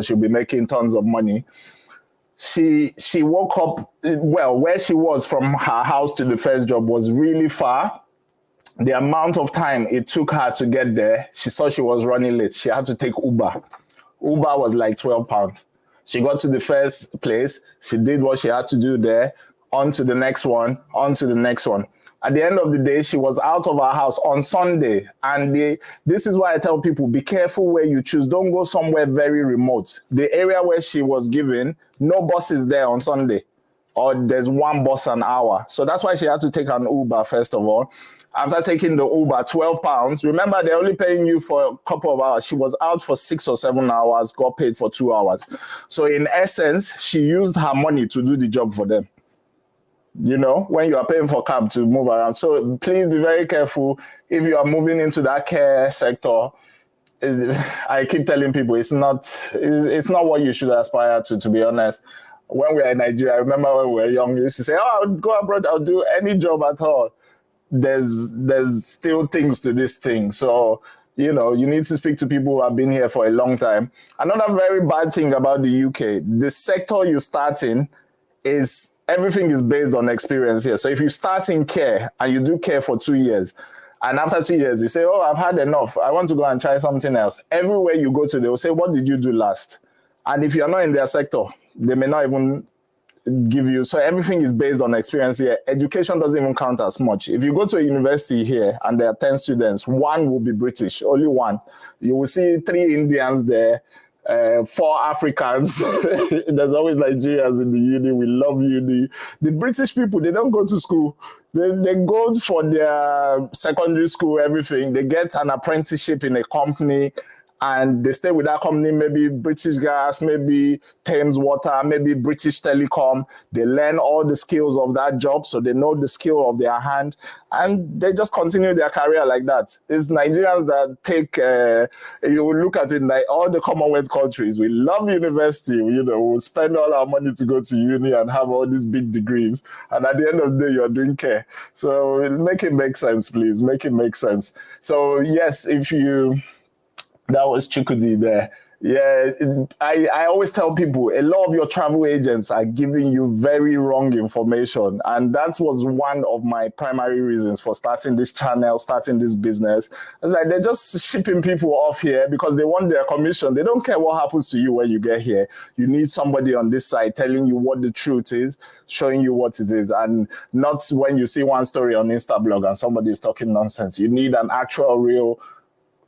A: she'll be making tons of money. She woke up, where she was from her house to the first job was really far. The amount of time it took her to get there, she saw she was running late. She had to take Uber. Uber was like £12. She got to the first place. She did what she had to do there, on to the next one, on to the next one. At the end of the day, she was out of her house on Sunday. And this is why I tell people, be careful where you choose. Don't go somewhere very remote. The area where she was given, no bus is there on Sunday. Or there's 1 bus an hour. So that's why she had to take an Uber, first of all. After taking the Uber, £12. Remember, they're only paying you for a couple of hours. She was out for 6 or 7 hours, got paid for 2 hours. So in essence, she used her money to do the job for them. When you are paying for cab to move around. So please be very careful if you are moving into that care sector. I keep telling people it's not what you should aspire to be honest. When we were in Nigeria, I remember when we were young, we used to say, oh, I'll go abroad, I'll do any job at all. There's still things to this thing. So, you need to speak to people who have been here for a long time. Another very bad thing about the UK, the sector you start in is everything is based on experience here. So if you start in care and you do care for 2 years, and after 2 years, you say, oh, I've had enough. I want to go and try something else. Everywhere you go to, they will say, what did you do last? And if you're not in their sector, they may not even give you. So everything is based on experience here. Education doesn't even count as much. If you go to a university here and there are 10 students, 1 will be British, only 1. You will see 3 Indians there, 4 Africans. There's always Nigerians in the uni. We love uni. The British people, they don't go to school. They go for their secondary school, everything. They get an apprenticeship in a company and they stay with that company, maybe British Gas, maybe Thames Water, maybe British Telecom. They learn all the skills of that job, so they know the skill of their hand, and they just continue their career like that. It's Nigerians that take, you will look at it like all the Commonwealth countries. We love university, we'll spend all our money to go to uni and have all these big degrees, and at the end of the day, you're doing care. So make it make sense, please. Make it make sense. So yes, that was Chukudi there. Yeah, I always tell people, a lot of your travel agents are giving you very wrong information. And that was one of my primary reasons for starting this channel, starting this business. It's like they're just shipping people off here because they want their commission. They don't care what happens to you when you get here. You need somebody on this side telling you what the truth is, showing you what it is, and not when you see one story on Instablog and somebody is talking nonsense. You need an actual real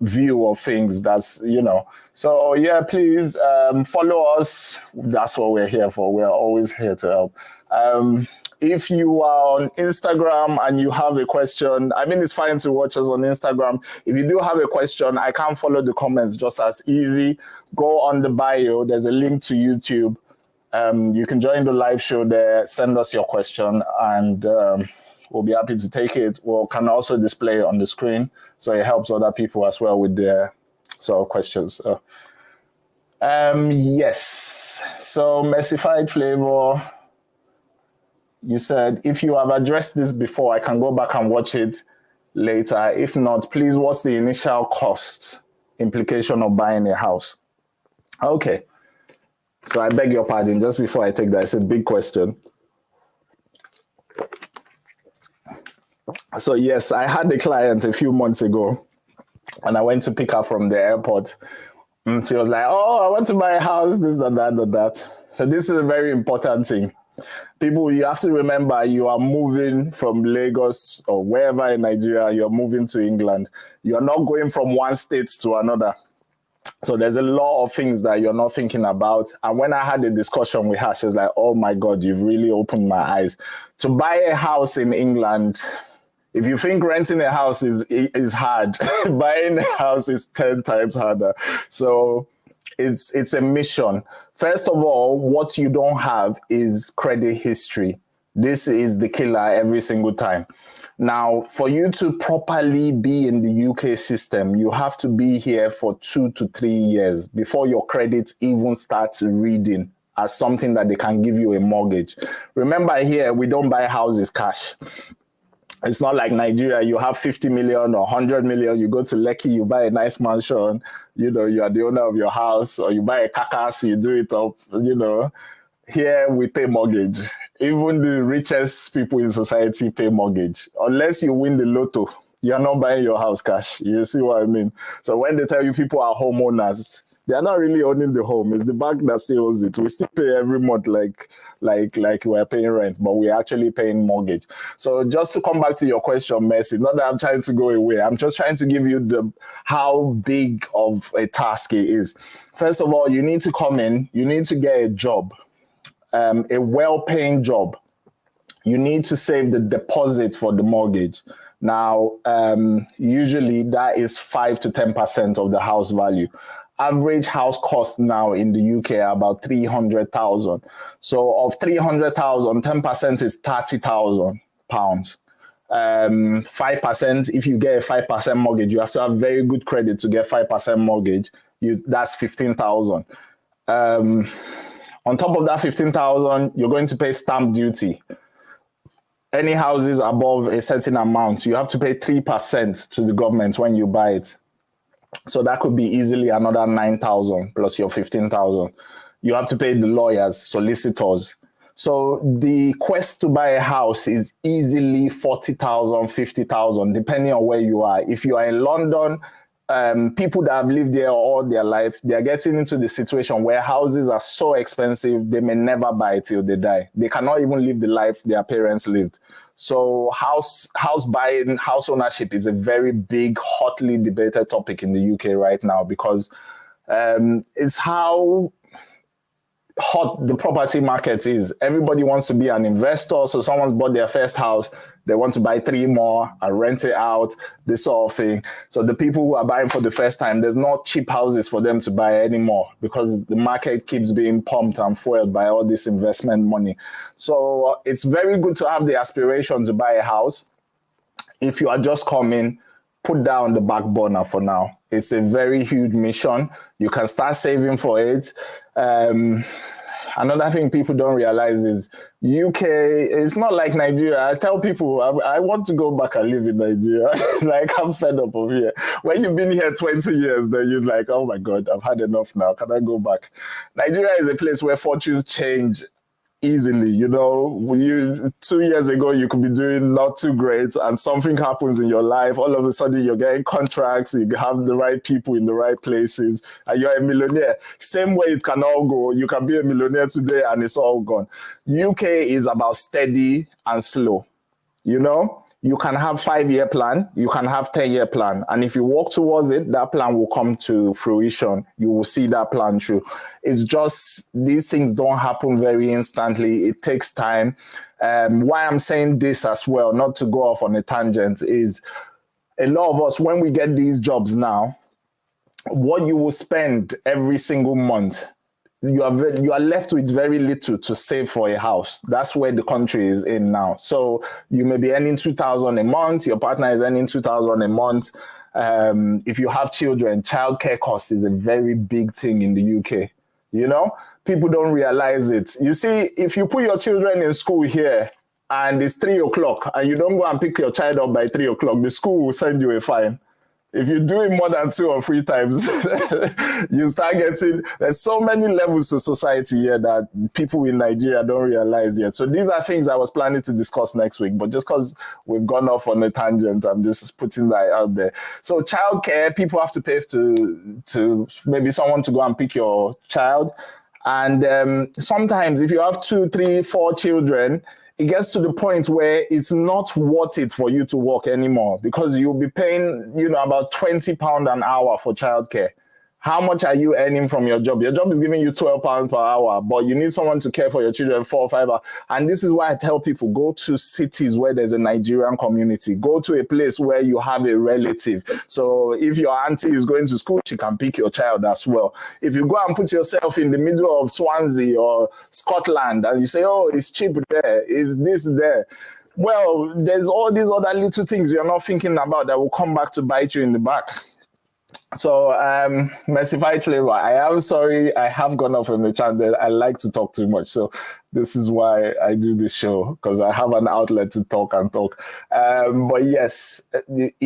A: view of things. That's so yeah, please follow us. That's what we're here for. We're always here to help. If you are on Instagram and you have a question, it's fine to watch us on Instagram. If you do have a question, I can't follow the comments just as easy. Go on the bio, there's a link to YouTube. You can join the live show there, send us your question, and we'll be happy to take it. We can also display it on the screen, so it helps other people as well with their sort of questions. So, yes. So messified flavor. You said, if you have addressed this before, I can go back and watch it later. If not, please, what's the initial cost implication of buying a house? Okay. So I beg your pardon, just before I take that, it's a big question. So yes, I had a client a few months ago, and I went to pick her from the airport. And she was like, oh, I want to buy a house, this, that. So this is a very important thing. People, you have to remember, you are moving from Lagos or wherever in Nigeria, you're moving to England. You're not going from one state to another. So there's a lot of things that you're not thinking about. And when I had a discussion with her, she was like, oh my God, you've really opened my eyes. To buy a house in England, if you think renting a house is hard, buying a house is 10 times harder. So it's a mission. First of all, what you don't have is credit history. This is the killer every single time. Now, for you to properly be in the UK system, you have to be here for 2 to 3 years before your credit even starts reading as something that they can give you a mortgage. Remember, here, we don't buy houses cash. It's not like Nigeria, you have 50 million or 100 million, you go to Lekki, you buy a nice mansion, you know, you are the owner of your house, or you buy a carcass, you do it up, you know. Here we pay mortgage. Even the richest people in society pay mortgage. Unless you win the lotto, you're not buying your house cash. You see what I mean? So when they tell you people are homeowners, they're not really owning the home. It's the bank that still owns it. We still pay every month like we're paying rent, but we're actually paying mortgage. So just to come back to your question, Mercy, not that I'm trying to go away. I'm just trying to give you how big of a task it is. First of all, you need to come in. You need to get a job, a well-paying job. You need to save the deposit for the mortgage. Now, usually that is 5 to 10% of the house value. Average house cost now in the UK are about 300,000. So of 300,000, 10% is 30,000 pounds. 5%, if you get a 5% mortgage, you have to have very good credit to get 5% mortgage. That's 15,000. On top of that 15,000, you're going to pay stamp duty. Any houses above a certain amount, you have to pay 3% to the government when you buy it. So that could be easily another 9,000 plus your 15,000. You have to pay the lawyers, solicitors. So the quest to buy a house is easily 40,000, 50,000, depending on where you are. If you are in London, people that have lived there all their life, they are getting into the situation where houses are so expensive, they may never buy till they die. They cannot even live the life their parents lived. So house buying, house ownership is a very big, hotly debated topic in the UK right now because it's how hot the property market is. Everybody wants to be an investor. So someone's bought their first house, they want to buy 3 more and rent it out, this sort of thing. So the people who are buying for the first time, there's not cheap houses for them to buy anymore because the market keeps being pumped and fueled by all this investment money. So it's very good to have the aspiration to buy a house. If you are just coming, put that on the back burner for now. It's a very huge mission. You can start saving for it. Another thing people don't realize is UK, it's not like Nigeria. I tell people, I want to go back and live in Nigeria. Like, I'm fed up of here. When you've been here 20 years, then you're like, oh my God, I've had enough now. Can I go back? Nigeria is a place where fortunes change easily. You know, 2 years ago, you could be doing not too great and something happens in your life. All of a sudden, you're getting contracts, you have the right people in the right places, and you're a millionaire. Same way it can all go. You can be a millionaire today and it's all gone. UK is about steady and slow. You know, you can have 5-year plan, you can have 10-year plan. And if you work towards it, that plan will come to fruition. You will see that plan through. It's just, these things don't happen very instantly. It takes time. Why I'm saying this as well, not to go off on a tangent, is a lot of us, when we get these jobs now, what you will spend every single month, you are left with very little to save for a house. That's where the country is in now. So you may be earning 2,000 a month. Your partner is earning 2,000 a month. If you have children, childcare cost is a very big thing in the UK. You know, people don't realize it. You see, if you put your children in school here, and it's 3 o'clock, and you don't go and pick your child up by 3 o'clock, the school will send you a fine. If you do it more than 2 or 3 times, you start getting, there's so many levels to society here that people in Nigeria don't realize yet. So these are things I was planning to discuss next week, but just because we've gone off on a tangent, I'm just putting that out there. So childcare, people have to pay to maybe someone to go and pick your child. And sometimes if you have 2, 3, 4 children, it gets to the point where it's not worth it for you to work anymore, because you'll be paying, about £20 an hour for childcare. How much are you earning from your job? Your job is giving you £12 per hour, but you need someone to care for your children 4 or 5 hours. And this is why I tell people, go to cities where there's a Nigerian community. Go to a place where you have a relative. So if your auntie is going to school, she can pick your child as well. If you go and put yourself in the middle of Swansea or Scotland and you say, oh, it's cheap there, is this there? Well, there's all these other little things you're not thinking about that will come back to bite you in the back. So, Mercified Flavor, I am sorry, I have gone off on the channel. I like to talk too much. So this is why I do this show, because I have an outlet to talk and talk. But yes, I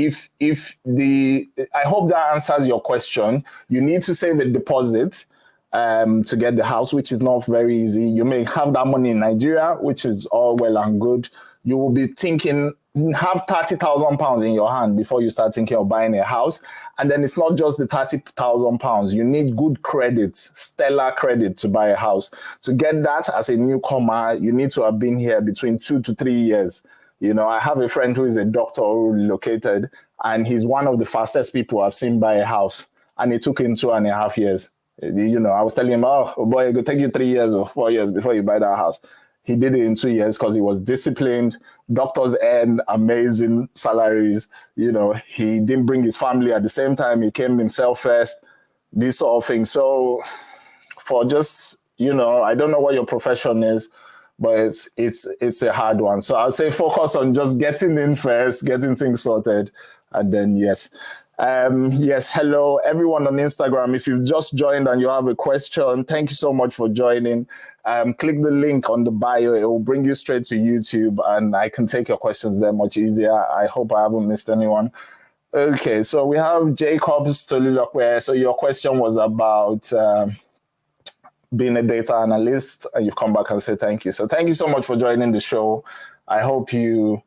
A: hope that answers your question. You need to save a deposit to get the house, which is not very easy. You may have that money in Nigeria, which is all well and good. You will be thinking, have £30,000 in your hand before you start thinking of buying a house. And then it's not just the £30,000. You need good credit, stellar credit to buy a house. To get that as a newcomer, you need to have been here between 2 to 3 years. I have a friend who is a doctor who relocated, and he's one of the fastest people I've seen buy a house. And it took him 2.5 years. I was telling him, oh boy, it could take you 3 years or 4 years before you buy that house. He did it in 2 years because he was disciplined. Doctors earn amazing salaries. He didn't bring his family at the same time. He came himself first, this sort of thing. So for just, I don't know what your profession is, but it's a hard one. So I'll say focus on just getting in first, getting things sorted. And then, yes. Yes, hello, everyone on Instagram. If you've just joined and you have a question, thank you so much for joining. Click the link on the bio. It will bring you straight to YouTube, and I can take your questions there much easier. I hope I haven't missed anyone. Okay, so we have Jacobs Tolulokwe. So your question was about being a data analyst, and you've come back and said thank you. So thank you so much for joining the show. I hope you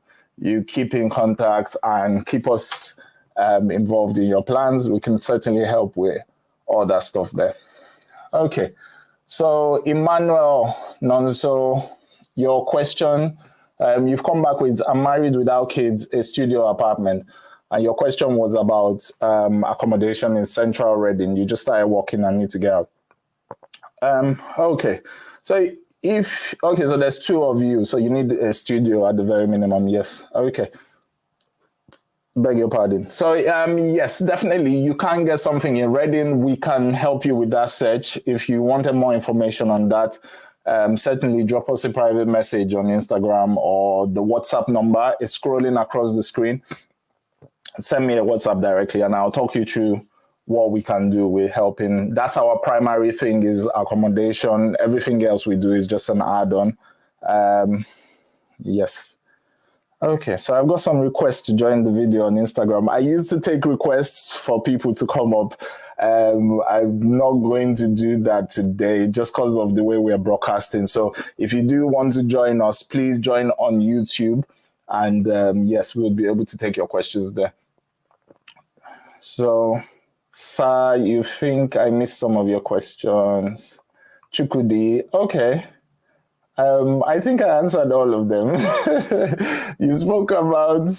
A: keep in contact and keep us involved in your plans. We can certainly help with all that stuff there. Okay, so Emmanuel Nonso, your question, you've come back with, I'm married without kids, a studio apartment. And your question was about accommodation in central Reading. You just started working and need to get out. Okay, so so there's 2 of you, so you need a studio at the very minimum, yes. Okay. Beg your pardon. So yes, definitely you can get something in Reading. We can help you with that search. If you wanted more information on that, certainly drop us a private message on Instagram, or the WhatsApp number is scrolling across the screen. Send me a WhatsApp directly and I'll talk you through what we can do with helping. That's our primary thing, is accommodation. Everything else we do is just an add-on. Yes. Okay, so I've got some requests to join the video on Instagram. I used to take requests for people to come up. I'm not going to do that today just because of the way we're broadcasting. So if you do want to join us, please join on YouTube. And yes, we'll be able to take your questions there. So, Sir, you think I missed some of your questions? Chukudi, okay. I think I answered all of them. You spoke about,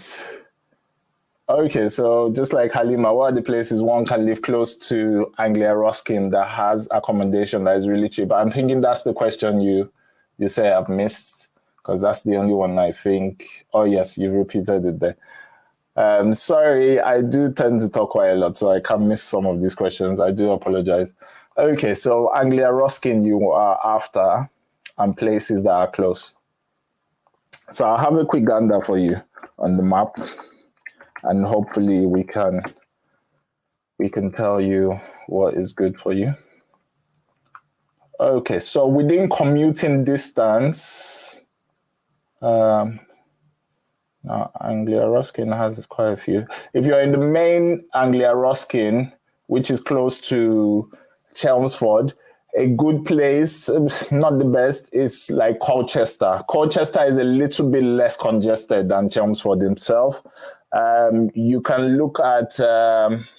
A: okay, so just like Halima, what are the places one can live close to Anglia Ruskin that has accommodation that is really cheap? I'm thinking that's the question you say I've missed, because that's the only one I think. Oh yes, you've repeated it there. Sorry, I do tend to talk quite a lot, so I can miss some of these questions. I do apologize. Okay, so Anglia Ruskin you are after, and places that are close. So I'll have a quick gander for you on the map, and hopefully we can tell you what is good for you. Okay, so within commuting distance, Now, Anglia Ruskin has quite a few. If you're in the main Anglia Ruskin, which is close to Chelmsford, a good place, not the best, is like Colchester. Colchester is a little bit less congested than Chelmsford himself. You can look at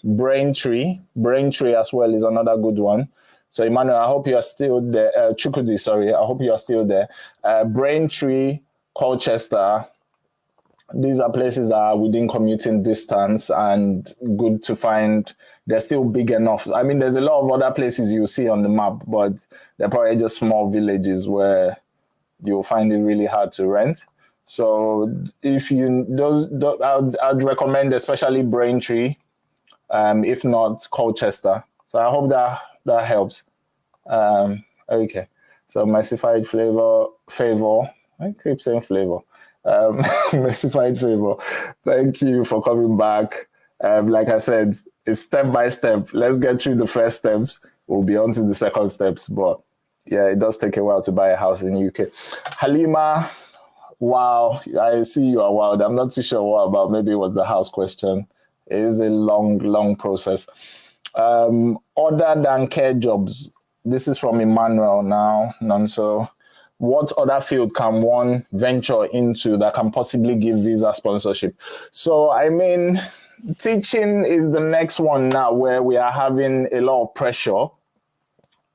A: Braintree. Braintree as well is another good one. So, Emmanuel, I hope you are still there. Chukwudi, sorry, I hope you are still there. Braintree, Colchester, these are places that are within commuting distance and good to find. They're still big enough. I mean, there's a lot of other places you see on the map, but they're probably just small villages where you'll find it really hard to rent. So if you, I'd recommend especially Braintree, if not Colchester. So I hope that helps. Okay. So Messified Favor. I keep saying flavor. Messified Favor. Thank you for coming back. Like I said, it's step by step. Let's get through the first steps. We'll be on to the second steps. But yeah, it does take a while to buy a house in the UK. Halima, wow, I see you are wild. I'm not too sure what about. Maybe it was the house question. It is a long process. Other than care jobs, this is from Emmanuel now, Nonso. What other field can one venture into that can possibly give visa sponsorship? So, I mean, teaching is the next one now where we are having a lot of pressure.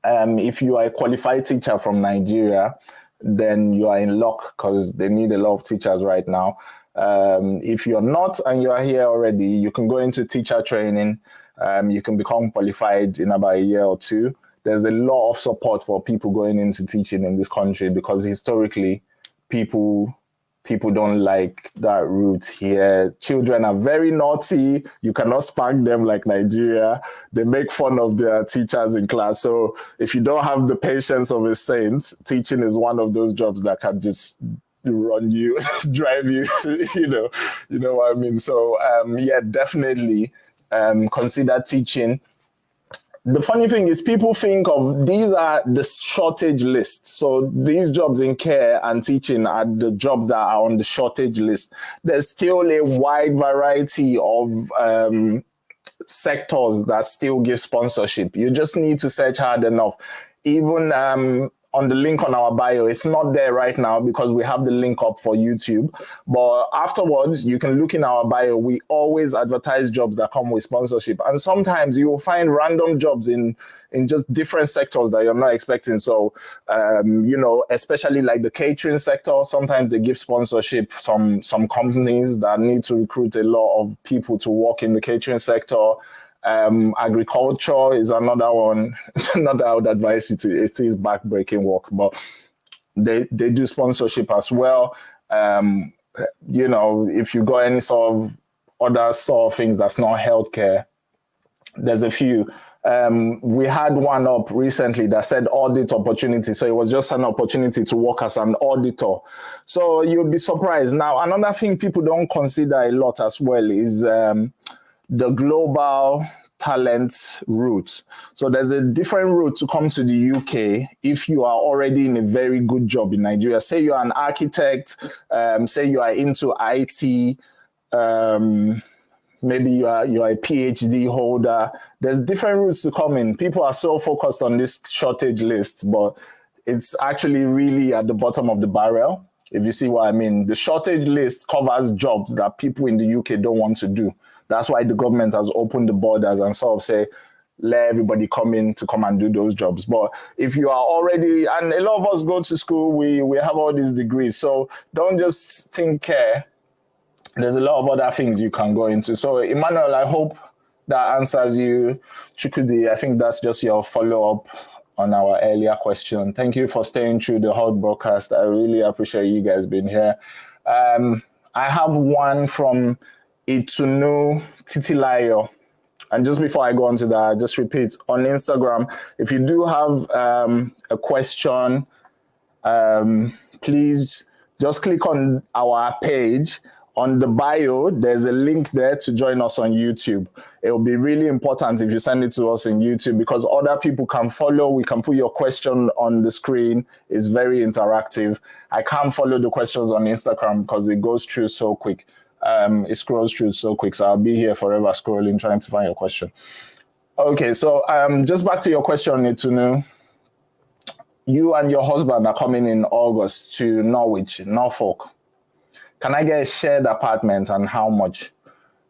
A: If you are a qualified teacher from Nigeria, then you are in luck because they need a lot of teachers right now. If you're not and you are here already, you can go into teacher training. You can become qualified in about a year or two. There's a lot of support for people going into teaching in this country because historically people don't like that route here. Children are very naughty. You cannot spank them like Nigeria. They make fun of their teachers in class. So if you don't have the patience of a saint, teaching is one of those jobs that can just run you, drive you, you know what I mean? So yeah, definitely consider teaching. The funny thing is people think of these are the shortage list. So these jobs in care and teaching are the jobs that are on the shortage list. There's still a wide variety of sectors that still give sponsorship. You just need to search hard enough. Even on the link on our bio, it's not there right now because we have the link up for YouTube. But afterwards, you can look in our bio. We always advertise jobs that come with sponsorship. And sometimes you will find random jobs in just different sectors that you're not expecting. So, especially like the catering sector, sometimes they give sponsorship. Some companies that need to recruit a lot of people to work in the catering sector. Agriculture is another one. Not that I would advise you to. It is backbreaking work, but they do sponsorship as well. If you got any sort of other sort of things that's not healthcare, there's a few. We had one up recently that said audit opportunity. So it was just an opportunity to work as an auditor. So you'll be surprised. Now, another thing people don't consider a lot as well is the global talent route. So there's a different route to come to the UK if you are already in a very good job in Nigeria. Say you're an architect, say you are into IT, maybe you are a PhD holder. There's different routes to come in. People are so focused on this shortage list, but it's actually really at the bottom of the barrel. If you see what I mean, the shortage list covers jobs that people in the UK don't want to do. That's why the government has opened the borders and sort of say, let everybody come and do those jobs. But if you are already, and a lot of us go to school, we have all these degrees. So don't just think care. There's a lot of other things you can go into. So Emmanuel, I hope that answers you. Chukwudi, I think that's just your follow-up on our earlier question. Thank you for staying through the whole broadcast. I really appreciate you guys being here. I have one from Itunu Titilayo. And just before I go on to that, I just repeat, on Instagram, if you do have a question, please just click on our page On the bio, there's a link there to join us on YouTube. It will be really important if you send it to us in YouTube because other people can follow. We can put your question on the screen. It's very interactive. I can't follow the questions on Instagram because it goes through so quick. It scrolls through so quick. So I'll be here forever scrolling, trying to find your question. Okay, so just back to your question, Itunu. You and your husband are coming in August to Norwich, Norfolk. Can I get a shared apartment and how much?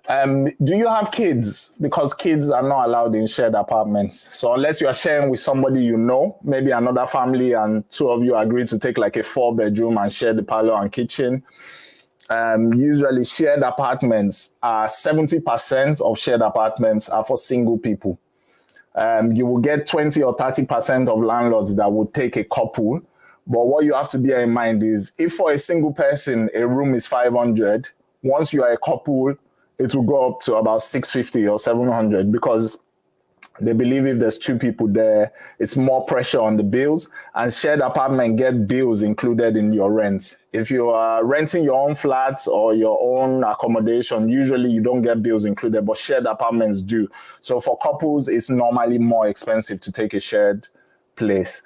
A: Do you have kids? Because kids are not allowed in shared apartments. So unless you are sharing with somebody you know, maybe another family and two of you agree to take like a 4-bedroom and share the parlor and kitchen. Usually shared apartments are 70% of shared apartments are for single people. You will get 20 or 30% of landlords that will take a couple. But what you have to bear in mind is if for a single person, a room is 500, once you are a couple, it will go up to about 650 or 700 because they believe if there's two people there, it's more pressure on the bills, and shared apartment get bills included in your rent. If you are renting your own flat or your own accommodation, usually you don't get bills included, but shared apartments do. So for couples, it's normally more expensive to take a shared place.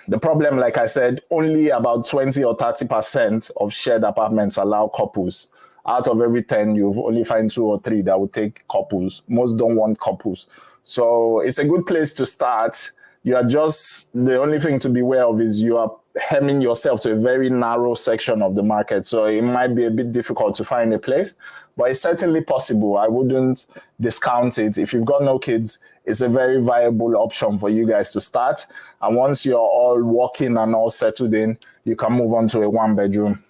A: The problem, like I said, only about 20 or 30% of shared apartments allow couples. Out of every 10, you only find 2 or 3 that would take couples. Most don't want couples. So it's a good place to start. You are just, the only thing to be aware of is you are hemming yourself to a very narrow section of the market. So it might be a bit difficult to find a place, but it's certainly possible. I wouldn't discount it. If you've got no kids, it's a very viable option for you guys to start. And once you're all working and all settled in, you can move on to a 1-bedroom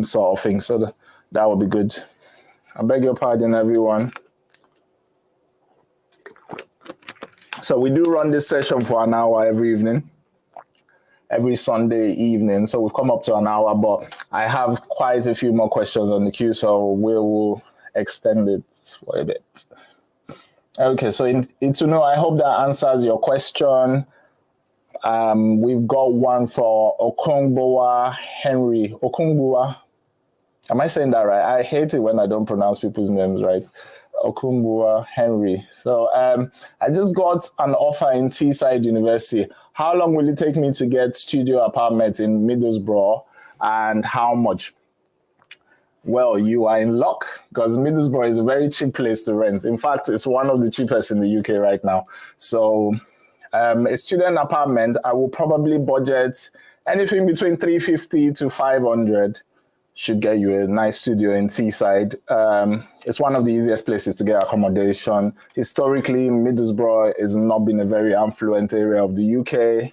A: sort of thing. So that would be good. I beg your pardon, everyone. So we do run this session for an hour every evening, every Sunday evening. So we've come up to an hour, but I have quite a few more questions on the queue, so we will extend it for a bit. Okay, so Itunu, I hope that answers your question. We've got one for Okungbowa Henry. Okungbowa, am I saying that right? I hate it when I don't pronounce people's names right. Okungbowa Henry. So I just got an offer in Teesside University. How long will it take me to get studio apartment in Middlesbrough and how much? Well, you are in luck because Middlesbrough is a very cheap place to rent. In fact, it's one of the cheapest in the UK right now. So a student apartment, I will probably budget anything between 350 to 500 should get you a nice studio in Teesside. It's one of the easiest places to get accommodation. Historically, Middlesbrough has not been a very affluent area of the UK.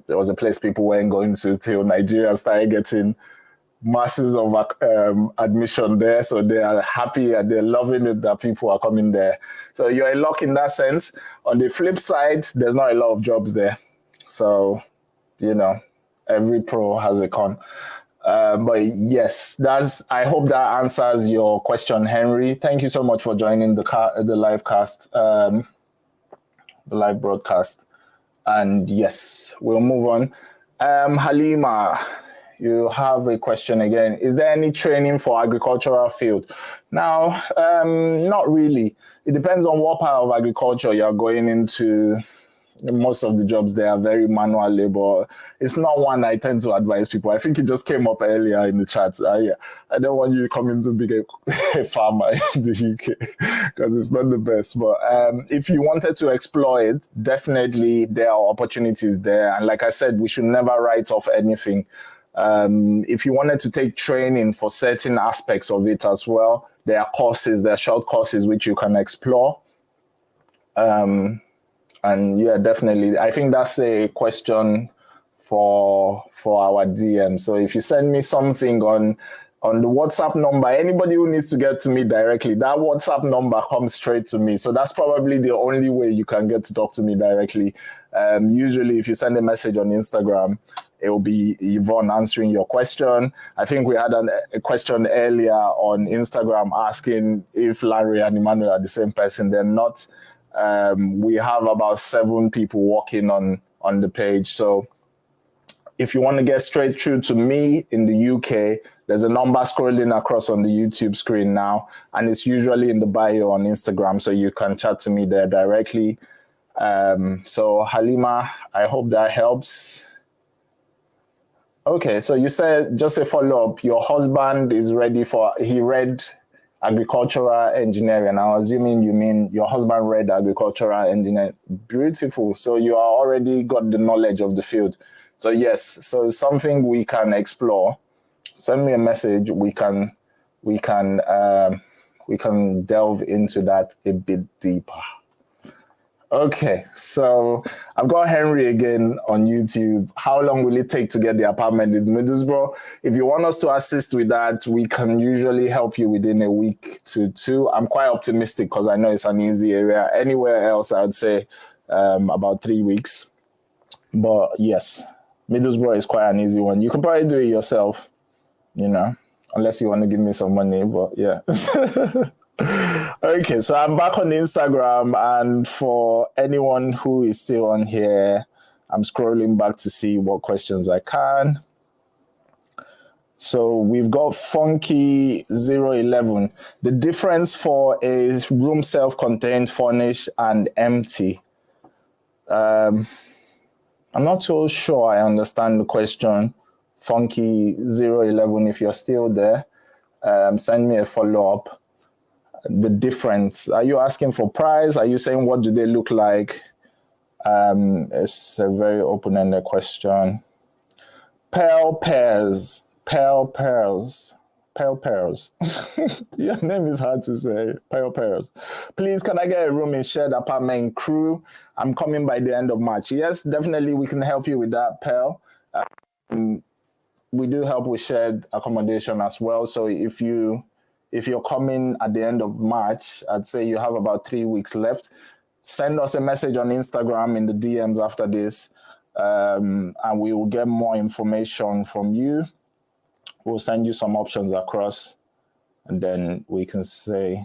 A: There was a place people weren't going to till Nigeria started getting masses of admission there. So they are happy and they're loving it that people are coming there. So you're in luck in that sense. On the flip side, there's not a lot of jobs there. So, you know, every pro has a con. But yes, I hope that answers your question, Henry. Thank you so much for joining the live cast, the live broadcast. And yes, we'll move on. Halima, you have a question again. Is there any training for agricultural field? Now, not really. It depends on what part of agriculture you're going into. Most of the jobs there are very manual labor. It's not one I tend to advise people. I think it just came up earlier in the chat. I don't want you coming to be a farmer in the UK because it's not the best. But if you wanted to explore it, definitely there are opportunities there. And like I said, we should never write off anything. If you wanted to take training for certain aspects of it as well, there are courses, there are short courses which you can explore. And yeah, definitely. I think that's a question for our DM. So if you send me something on the WhatsApp number, anybody who needs to get to me directly, that WhatsApp number comes straight to me. So that's probably the only way you can get to talk to me directly. Usually if you send a message on Instagram, it will be Yvonne answering your question. I think we had a question earlier on Instagram asking if Larry and Emmanuel are the same person. They're not. We have about 7 people working on the page. So if you want to get straight through to me in the UK, there's a number scrolling across on the YouTube screen now, and it's usually in the bio on Instagram, so you can chat to me there directly. So Halima, I hope that helps. Okay, so you said, just a follow-up, your husband is ready he read agricultural engineering. I'm assuming you mean your husband read agricultural engineering. Beautiful. So you are already got the knowledge of the field. So yes, so it's something we can explore. Send me a message. We can delve into that a bit deeper. Okay, so I've got Henry again on YouTube. How long will it take to get the apartment in Middlesbrough? If you want us to assist with that, we can usually help you within a week to two. I'm quite optimistic because I know it's an easy area. Anywhere else, I would say about 3 weeks. But yes, Middlesbrough is quite an easy one. You can probably do it yourself, you know, unless you want to give me some money, but yeah. Okay, so I'm back on Instagram, and for anyone who is still on here, I'm scrolling back to see what questions I can. So we've got Funky011. The difference for a room self-contained, furnished, and empty. I'm not so sure I understand the question. Funky011, if you're still there, send me a follow-up. The difference, are you asking for price? Are you saying what do they look like? It's a very open-ended question. Pearl pears. Your name is hard to say. Pearl pears. Please, can I get a room in shared apartment in Crewe? I'm coming by the end of March. Yes, definitely we can help you with that, Pearl. We do help with shared accommodation as well. So if you're coming at the end of March, I'd say you have about 3 weeks left. Send us a message on Instagram in the DMs after this, and we will get more information from you. We'll send you some options across, and then we can say.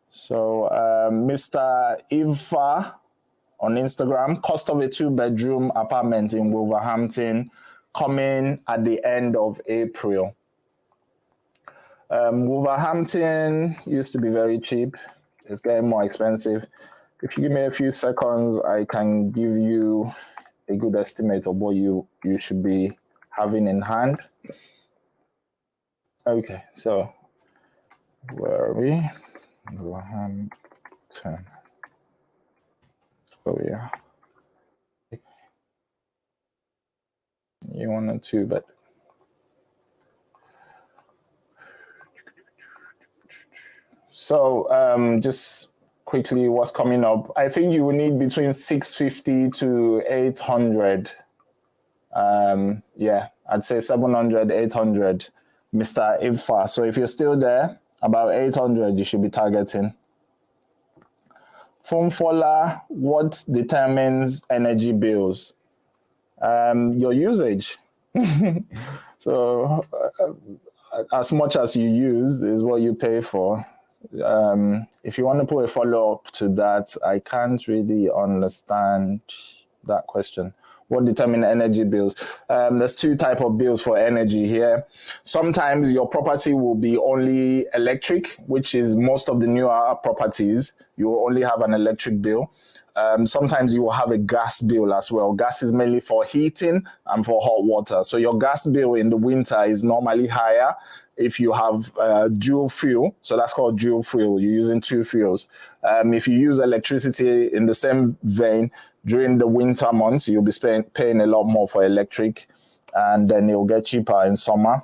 A: So Mr. Iva on Instagram, cost of a 2-bedroom apartment in Wolverhampton, coming at the end of April. Wolverhampton used to be very cheap. It's getting more expensive. If you give me a few seconds, I can give you a good estimate of what you should be having in hand. Okay, so where are we? Wolverhampton. So yeah. You want a 2-bed. So just quickly, what's coming up? I think you will need between 650 to 800. Yeah, I'd say 700, 800, Mr. Ifa. So if you're still there, about 800 you should be targeting. Fonfola, what determines energy bills? Your usage. So as much as you use is what you pay for. If you want to put a follow-up to that, I can't really understand that question. What determine energy bills? There's 2 types of bills for energy here. Sometimes your property will be only electric, which is most of the newer properties. You will only have an electric bill. Sometimes you will have a gas bill as well. Gas is mainly for heating and for hot water. So your gas bill in the winter is normally higher if you have dual fuel. So that's called dual fuel. You're using 2 fuels. If you use electricity in the same vein, during the winter months, you'll be paying a lot more for electric, and then it'll get cheaper in summer.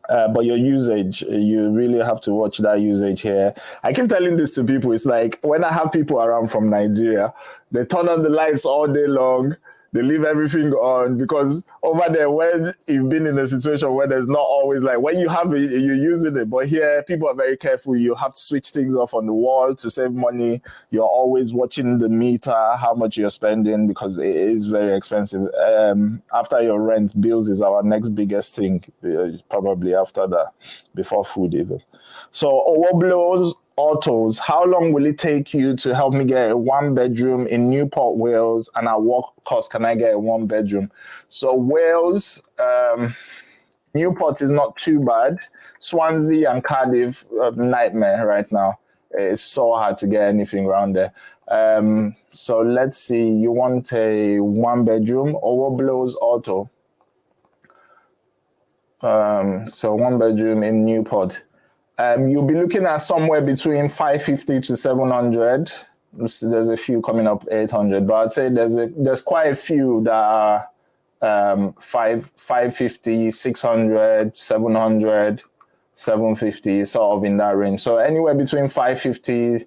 A: But your usage, you really have to watch that usage here. I keep telling this to people. It's like when I have people around from Nigeria, they turn on the lights all day long. They leave everything on, because over there, when you've been in a situation where there's not always, like, when you have it, you're using it. But here, people are very careful. You have to switch things off on the wall to save money. You're always watching the meter, how much you're spending, because it is very expensive. After your rent, bills is our next biggest thing, probably after that, before food even. So Autos, how long will it take you to help me get a 1-bedroom in Newport, Wales? And at what cost can I get a 1-bedroom? So Wales, Newport is not too bad. Swansea and Cardiff, nightmare right now. It's so hard to get anything around there. So let's see, you want a 1-bedroom, Overblows Auto. So 1-bedroom in Newport. You'll be looking at somewhere between 550 to 700. There's a few coming up 800, but I'd say there's quite a few that are 550, 600, 700, 750, sort of in that range. So anywhere between 550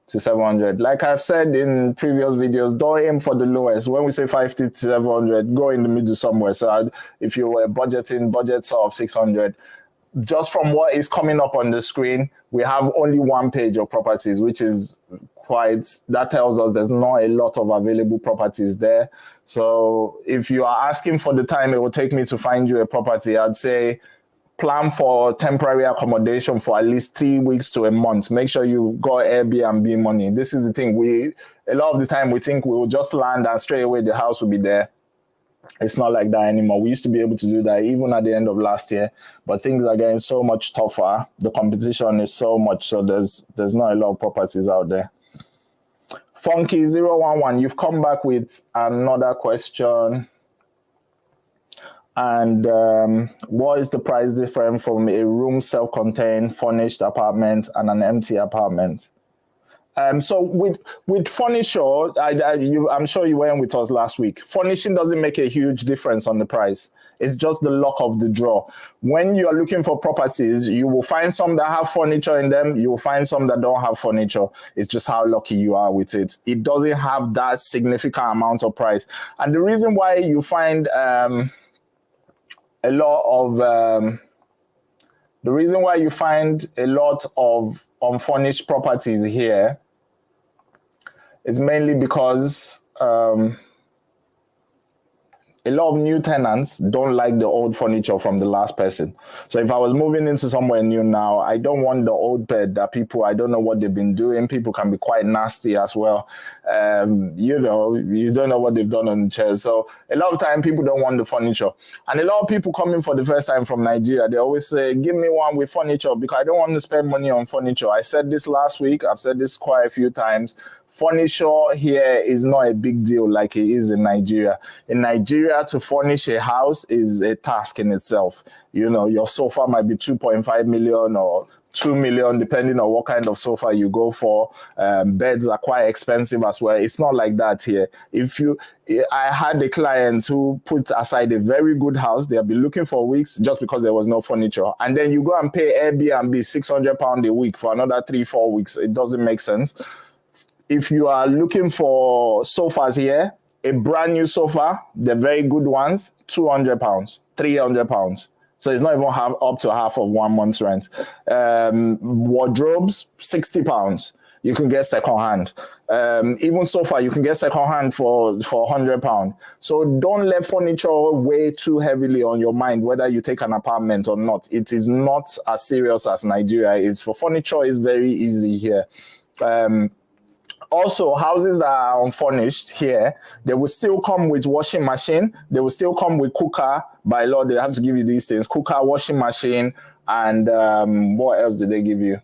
A: to 700. Like I've said in previous videos, don't aim for the lowest. When we say 550 to 700, go in the middle somewhere. So if you were budgeting budgets of 600, just from what is coming up on the screen, we have only one page of properties, which is that tells us there's not a lot of available properties there. So if you are asking for the time it will take me to find you a property, I'd say plan for temporary accommodation for at least 3 weeks to a month. Make sure you got Airbnb money. This is the thing. A lot of the time we think we will just land and straight away the house will be there. It's not like that anymore. We used to be able to do that even at the end of last year, but things are getting so much tougher. The competition is so much, so there's not a lot of properties out there. Funky011, you've come back with another question. And what is the price difference from a room self-contained furnished apartment and an empty apartment? So with furniture, I'm sure you weren't with us last week. Furnishing doesn't make a huge difference on the price. It's just the luck of the draw. When you are looking for properties, you will find some that have furniture in them. You will find some that don't have furniture. It's just how lucky you are with it. It doesn't have that significant amount of price. And the reason why you find a lot of unfurnished properties here is mainly because a lot of new tenants don't like the old furniture from the last person. So if I was moving into somewhere new now, I don't want the old bed that I don't know what they've been doing. People can be quite nasty as well. You don't know what they've done on the chairs. So a lot of time people don't want the furniture. And a lot of people coming for the first time from Nigeria, they always say, give me one with furniture because I don't want to spend money on furniture. I said this last week. I've said this quite a few times. Furniture here is not a big deal like it is in Nigeria. In Nigeria, to furnish a house is a task in itself. Your sofa might be 2.5 million or 2 million, depending on what kind of sofa you go for. Beds are quite expensive as well. It's not like that here. I had a client who put aside a very good house. They'll be looking for weeks just because there was no furniture. And then you go and pay Airbnb £600 a week for another 3-4 weeks. It doesn't make sense. If you are looking for sofas here, a brand new sofa, the very good ones, £200, £300. So it's not even up to half of 1 month's rent. Wardrobes, £60. You can get secondhand. Even sofa, you can get secondhand for £100. So don't let furniture weigh too heavily on your mind, whether you take an apartment or not. It is not as serious as Nigeria is. For furniture, it's very easy here. Also, houses that are unfurnished here, they will still come with washing machine. They will still come with cooker. By law, they have to give you these things: cooker, washing machine, and what else do they give you?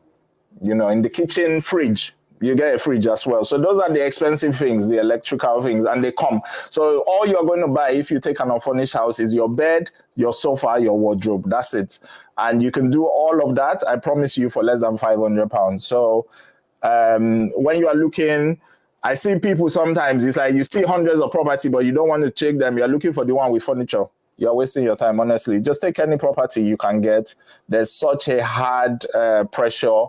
A: In the kitchen, fridge. You get a fridge as well. So those are the expensive things, the electrical things, and they come. So all you're going to buy if you take an unfurnished house is your bed, your sofa, your wardrobe. That's it. And you can do all of that, I promise you, for less than £500. So when you are looking, I see people sometimes, it's like you see hundreds of property, but you don't want to check them. You're looking for the one with furniture. You're wasting your time, honestly. Just take any property you can get. There's such a hard pressure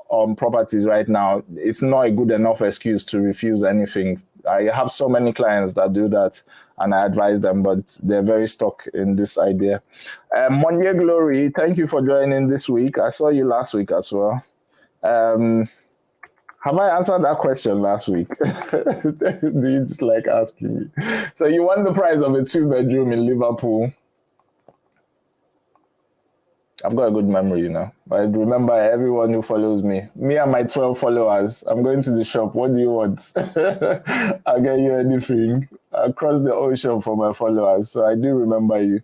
A: on properties right now. It's not a good enough excuse to refuse anything. I have so many clients that do that, and I advise them, but they're very stuck in this idea. Monye Glory, thank you for joining this week. I saw you last week as well. Have I answered that question last week? You just like asking me. So you want the price of a 2-bedroom in Liverpool? I've got a good memory, you know. But I remember everyone who follows me. Me and my 12 followers. I'm going to the shop. What do you want? I'll get you anything. Across the ocean for my followers. So I do remember you.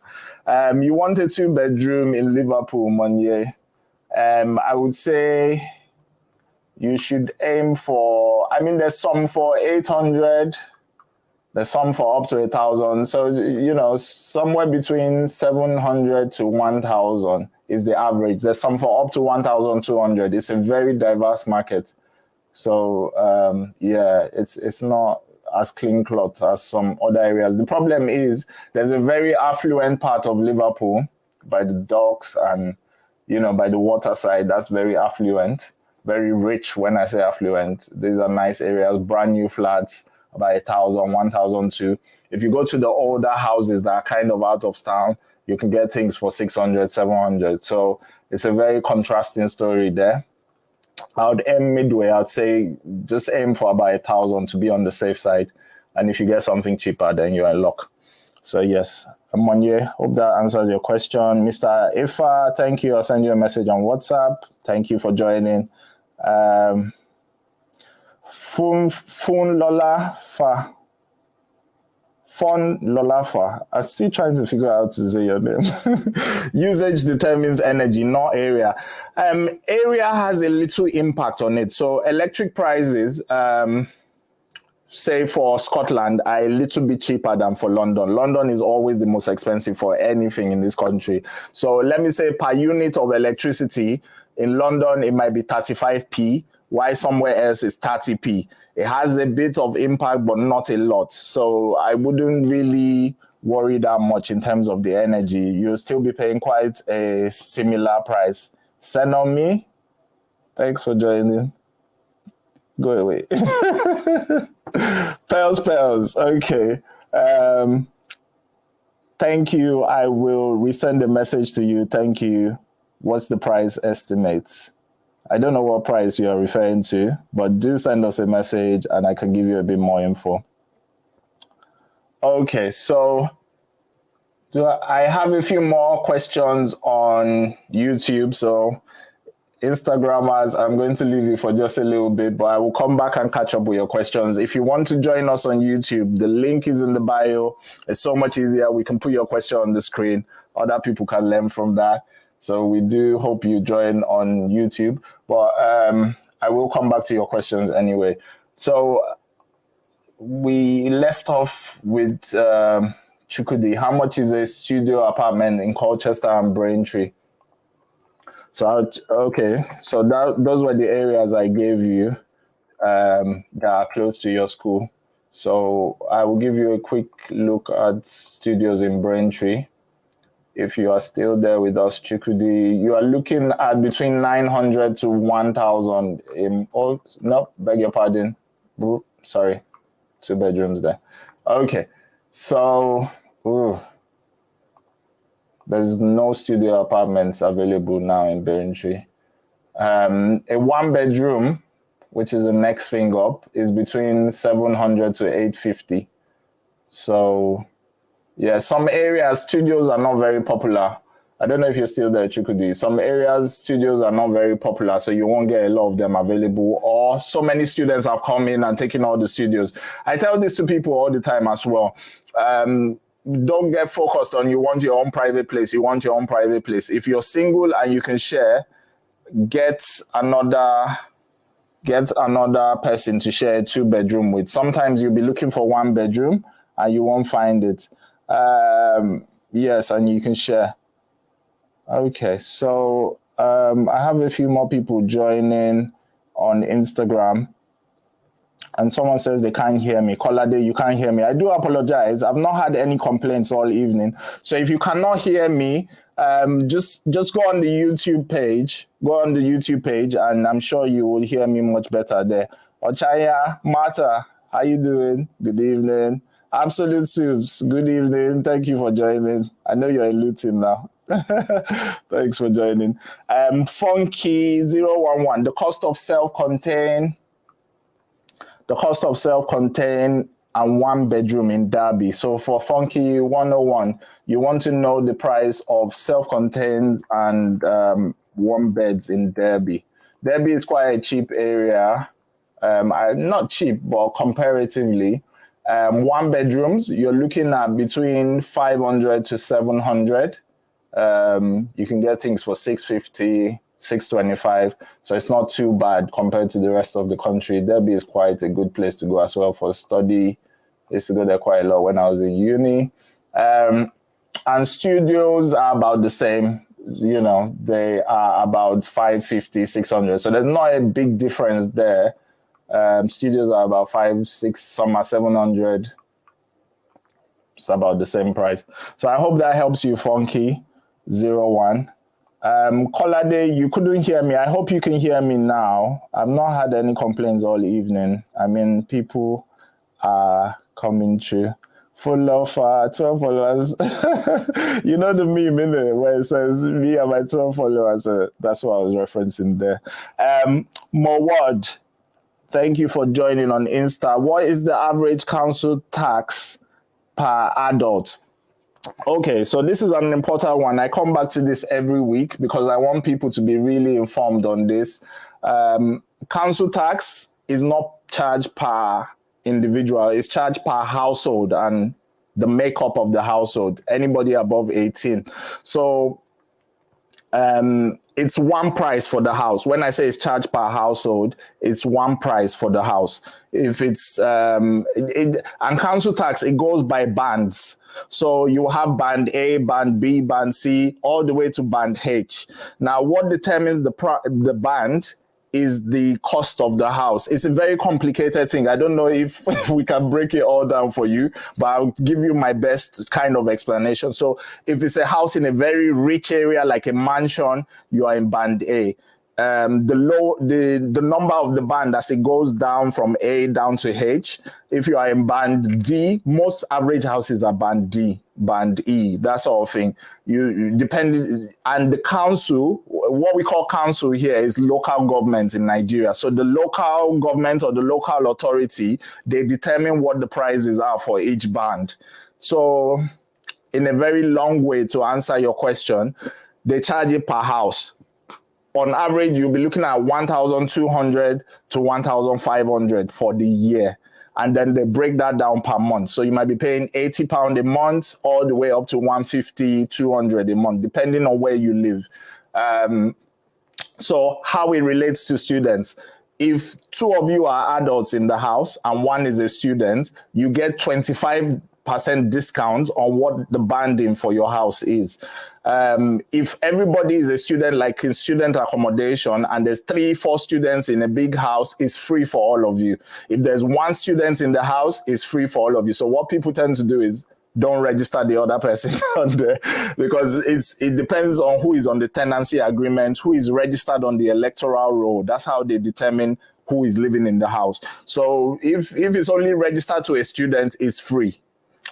A: You want a 2-bedroom in Liverpool, Monye. I would say you should aim for, I mean, there's some for 800. There's some for up to 1,000. So, you know, somewhere between 700 to 1,000 is the average. There's some for up to 1,200. It's a very diverse market. So, yeah, it's not as clean cut as some other areas. The problem is there's a very affluent part of Liverpool by the docks and, you know, by the water side. That's very affluent, very rich. When I say affluent, these are nice areas, brand new flats, about 1,000, 1,002. If you go to the older houses that are kind of out of town, you can get things for 600, 700. So it's a very contrasting story there. I would aim midway. I'd say just aim for about 1,000 to be on the safe side. And if you get something cheaper, then you're in luck. So yes, Monye, hope that answers your question. Mr. Ifa, thank you. I'll send you a message on WhatsApp. Thank you for joining. Fun Lola Fa. Fun Lola Fa. I'm still trying to figure out how to say your name. Usage determines energy, not area. Area has a little impact on it. So electric prices, say for Scotland, are a little bit cheaper than for London. London is always the most expensive for anything in this country. So let me say per unit of electricity, in London, it might be 35p. Why somewhere else is 30p. It has a bit of impact, but not a lot. So I wouldn't really worry that much in terms of the energy. You'll still be paying quite a similar price. Send on me. Thanks for joining. Go away. Pels. Okay. Thank you. I will resend a message to you. Thank you. What's the price estimate? I don't know what price you are referring to, but do send us a message and I can give you a bit more info. Okay, so I have a few more questions on YouTube. So Instagrammers, I'm going to leave you for just a little bit, but I will come back and catch up with your questions. If you want to join us on YouTube, the link is in the bio. It's so much easier. We can put your question on the screen. Other people can learn from that. So we do hope you join on YouTube, but I will come back to your questions anyway. So we left off with Chukwudi. How much is a studio apartment in Colchester and Braintree? So, okay, so those were the areas I gave you that are close to your school. So I will give you a quick look at studios in Braintree. If you are still there with us, Chukwudi, you are looking at between 900 to 1,000. No, beg your pardon. Sorry, 2 bedrooms there. Okay, so there's no studio apartments available now in Braintree. A 1-bedroom, which is the next thing up, is between 700 to 850. So yeah, some areas, studios are not very popular. I don't know if you're still there, Chukwudi. Some areas, studios are not very popular, so you won't get a lot of them available. Or so many students have come in and taken all the studios. I tell this to people all the time as well. Don't get focused on you want your own private place. You want your own private place. If you're single and you can share, get another person to share a 2-bedroom with. Sometimes you'll be looking for 1 bedroom and you won't find it. Yes, and you can share. Okay, so I have a few more people joining on Instagram. And someone says they can't hear me. Kolade, you can't hear me. I do apologize. I've not had any complaints all evening. So if you cannot hear me, just go on the YouTube page. Go on the YouTube page, and I'm sure you will hear me much better there. Ochaya, Martha, how you doing? Good evening. Absolute Soups, good evening. Thank you for joining. I know you're in Luton now. Thanks for joining. Funky011, the cost of self-contained and 1 bedroom in Derby. So for Funky 101, you want to know the price of self-contained and 1 beds in Derby. Derby is quite a cheap area. Not cheap, but comparatively. 1 bedrooms, you're looking at between 500 to 700. You can get things for 650, 625. So it's not too bad compared to the rest of the country. Derby is quite a good place to go as well for study. I used to go there quite a lot when I was in uni. And studios are about the same. You know, they are about 550, 600. So there's not a big difference there. Studios are about 5, 6, some are 700. It's about the same price. So I hope that helps you, Funky 01. Colade, you couldn't hear me. I hope you can hear me now. I've not had any complaints all evening. I mean, people are coming through. Full of 12 followers. You know the meme, innit, where it says me and my 12 followers. That's what I was referencing there. Mowad, thank you for joining on Insta. What is the average council tax per adult? Okay, so this is an important one. I come back to this every week because I want people to be really informed on this. Council tax is not charged per individual, it's charged per household and the makeup of the household, anybody above 18. So it's one price for the house. When I say it's charged per household, it's one price for the house. If it's and council tax, it goes by bands. So you have band A, band B, band C, all the way to band H. Now, what determines the band is the cost of the house. It's a very complicated thing. I don't know if we can break it all down for you, but I'll give you my best kind of explanation. So if it's a house in a very rich area, like a mansion, you are in band A. The number of the band as it goes down from A down to H. If you are in band D, most average houses are band D, band E, that sort of thing. You depend, and the council, what we call council here is local government in Nigeria. So the local government or the local authority, they determine what the prices are for each band. So in a very long way to answer your question, they charge it per house. On average, you'll be looking at 1,200 to 1,500 for the year. And then they break that down per month. So you might be paying £80 a month all the way up to 150, 200 a month, depending on where you live. So how it relates to students. If 2 of you are adults in the house and 1 is a student, you get 25% discount on what the banding for your house is. If everybody is a student, like in student accommodation, and there's 3, 4 students in a big house, it's free for all of you. If there's 1 student in the house, it's free for all of you. So what people tend to do is don't register the other person on there, because it depends on who is on the tenancy agreement, who is registered on the electoral roll. That's how they determine who is living in the house. So if it's only registered to a student, it's free.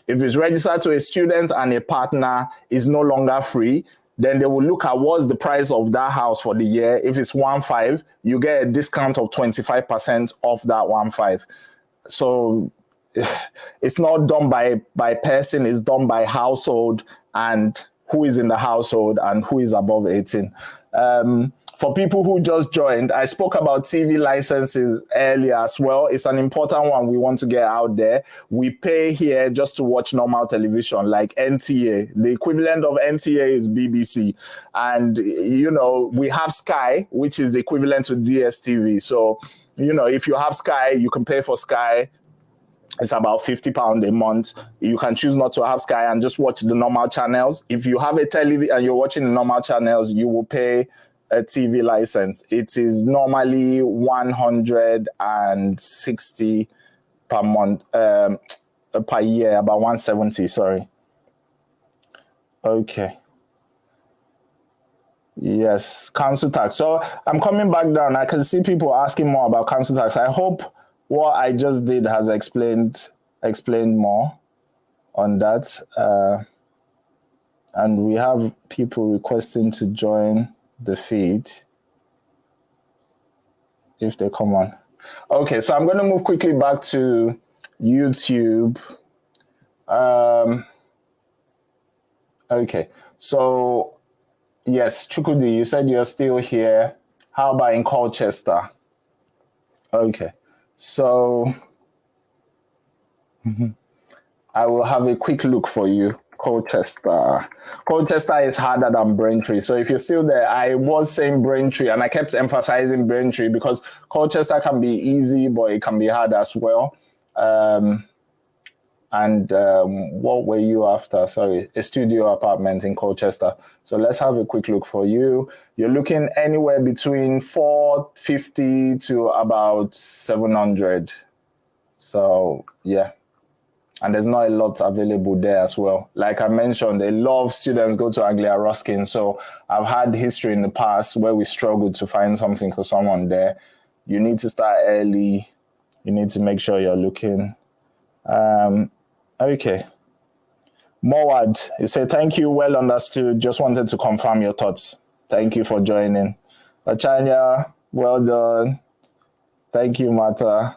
A: If it's registered to a student and a partner, is no longer free. Then they will look at what's the price of that house for the year. If it's 1.5, you get a discount of 25% off that 1.5. So it's not done by person, it's done by household and who is in the household and who is above 18. For people who just joined, I spoke about TV licenses earlier as well. It's an important one we want to get out there. We pay here just to watch normal television, like NTA. The equivalent of NTA is BBC. And, you know, we have Sky, which is equivalent to DSTV. So, you know, if you have Sky, you can pay for Sky. It's about £50 a month. You can choose not to have Sky and just watch the normal channels. If you have a television and you're watching the normal channels, you will pay a TV license. It is normally 160 per month, per year, about 170, sorry. Okay. Yes, council tax. So I'm coming back down. I can see people asking more about council tax. I hope what I just did has explained more on that. And we have people requesting to join the feed if they come on. Okay, so I'm going to move quickly back to YouTube. Okay, so yes, Chukudi, you said you're still here. How about in Colchester? Okay, so I will have a quick look for you. Colchester. Colchester is harder than Braintree. So if you're still there, I was saying Braintree and I kept emphasizing Braintree because Colchester can be easy, but it can be hard as well. What were you after? Sorry, a studio apartment in Colchester. So let's have a quick look for you. You're looking anywhere between 450 to about 700. So yeah. And there's not a lot available there as well. Like I mentioned, a lot of students go to Anglia Ruskin. So I've had history in the past where we struggled to find something for someone there. You need to start early. You need to make sure you're looking. Okay. Mowad, you say, thank you, well understood. Just wanted to confirm your thoughts. Thank you for joining. Achanya, well done. Thank you, Mata.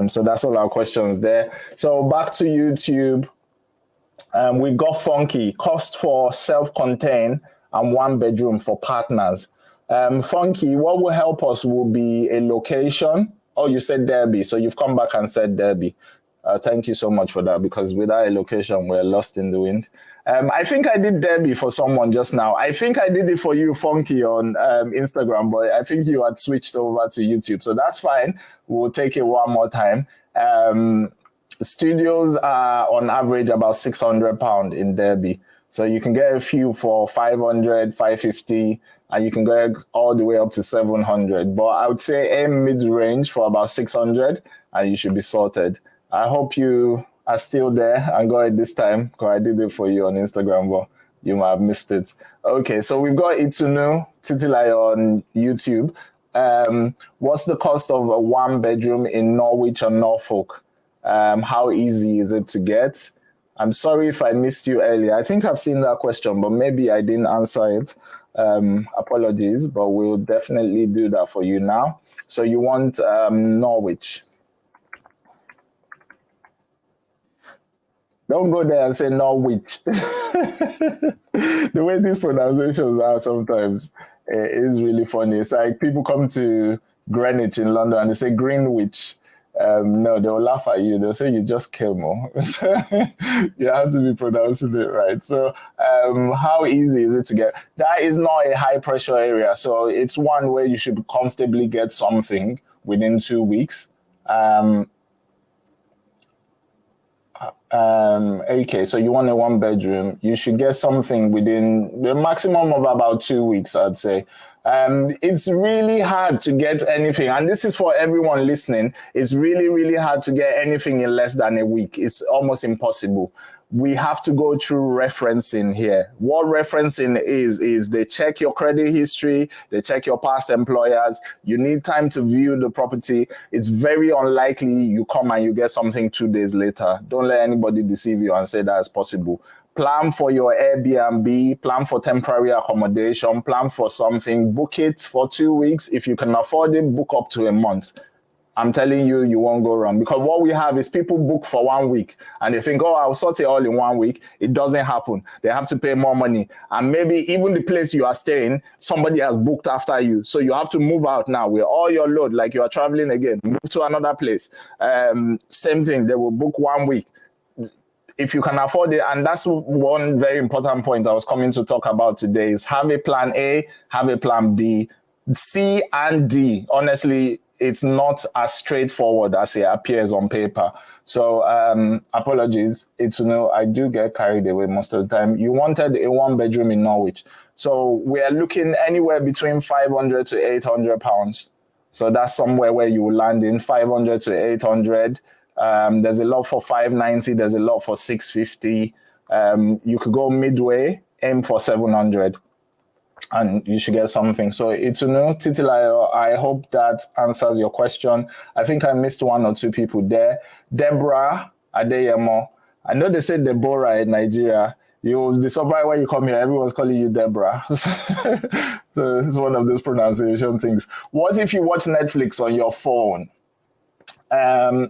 A: So that's all our questions there. So back to YouTube. We've got Funky, cost for self-contained and 1 bedroom for partners. Funky, what will help us will be a location. Oh, you said Derby. So you've come back and said Derby. Thank you so much for that, because without a location, we're lost in the wind. I think I did Derby for someone just now. I think I did it for you, Funky, on Instagram, but I think you had switched over to YouTube. So that's fine. We'll take it one more time. Studios are on average about £600 in Derby. So you can get a few for 500, 550, and you can go all the way up to 700. But I would say a mid-range for about 600, and you should be sorted. I hope you are still there and got it this time, because I did it for you on Instagram, but you might have missed it. Okay, so we've got Itunu Titilai on YouTube. What's the cost of a 1 bedroom in Norwich or Norfolk? How easy is it to get? I'm sorry if I missed you earlier. I think I've seen that question, but maybe I didn't answer it. Apologies, but we'll definitely do that for you now. So you want Norwich. Don't go there and say Norwich. The way these pronunciations are sometimes is really funny. It's like people come to Greenwich in London and they say Greenwich. No, they'll laugh at you. They'll say you just came. You have to be pronouncing it right. So how easy is it to get? That is not a high pressure area. So it's one where you should comfortably get something within 2 weeks. Okay, so you want a 1 bedroom. You should get something within the maximum of about 2 weeks, I'd say. It's really hard to get anything, and this is for everyone listening. It's really, really hard to get anything in less than a week. It's almost impossible. We have to go through referencing here. What referencing is they check your credit history, they check your past employers. You need time to view the property. It's very unlikely you come and you get something 2 days later. Don't let anybody deceive you and say that's possible. Plan for your Airbnb, plan for temporary accommodation, plan for something, book it for 2 weeks. If you can afford it, book up to a month. I'm telling you, you won't go wrong, because what we have is people book for 1 week and they think, oh, I'll sort it all in 1 week. It doesn't happen. They have to pay more money. And maybe even the place you are staying, somebody has booked after you. So you have to move out now with all your load, like you are traveling again, move to another place. Same thing, they will book 1 week. If you can afford it, and that's one very important point I was coming to talk about today, is have a plan A, have a plan B, C and D. Honestly, it's not as straightforward as it appears on paper. So apologies. I do get carried away most of the time. You wanted a 1 bedroom in Norwich. So we're looking anywhere between 500 to 800 pounds. So that's somewhere where you will land in 500 to 800. There's a lot for 590. There's a lot for 650. You could go midway, aim for 700. And you should get something. So Itunu Titilayo, I hope that answers your question. I think I missed 1 or 2 people there. Deborah Adeyemo. I know they say Deborah in Nigeria. You'll be surprised when you come here. Everyone's calling you Deborah. So it's one of those pronunciation things. What if you watch Netflix on your phone?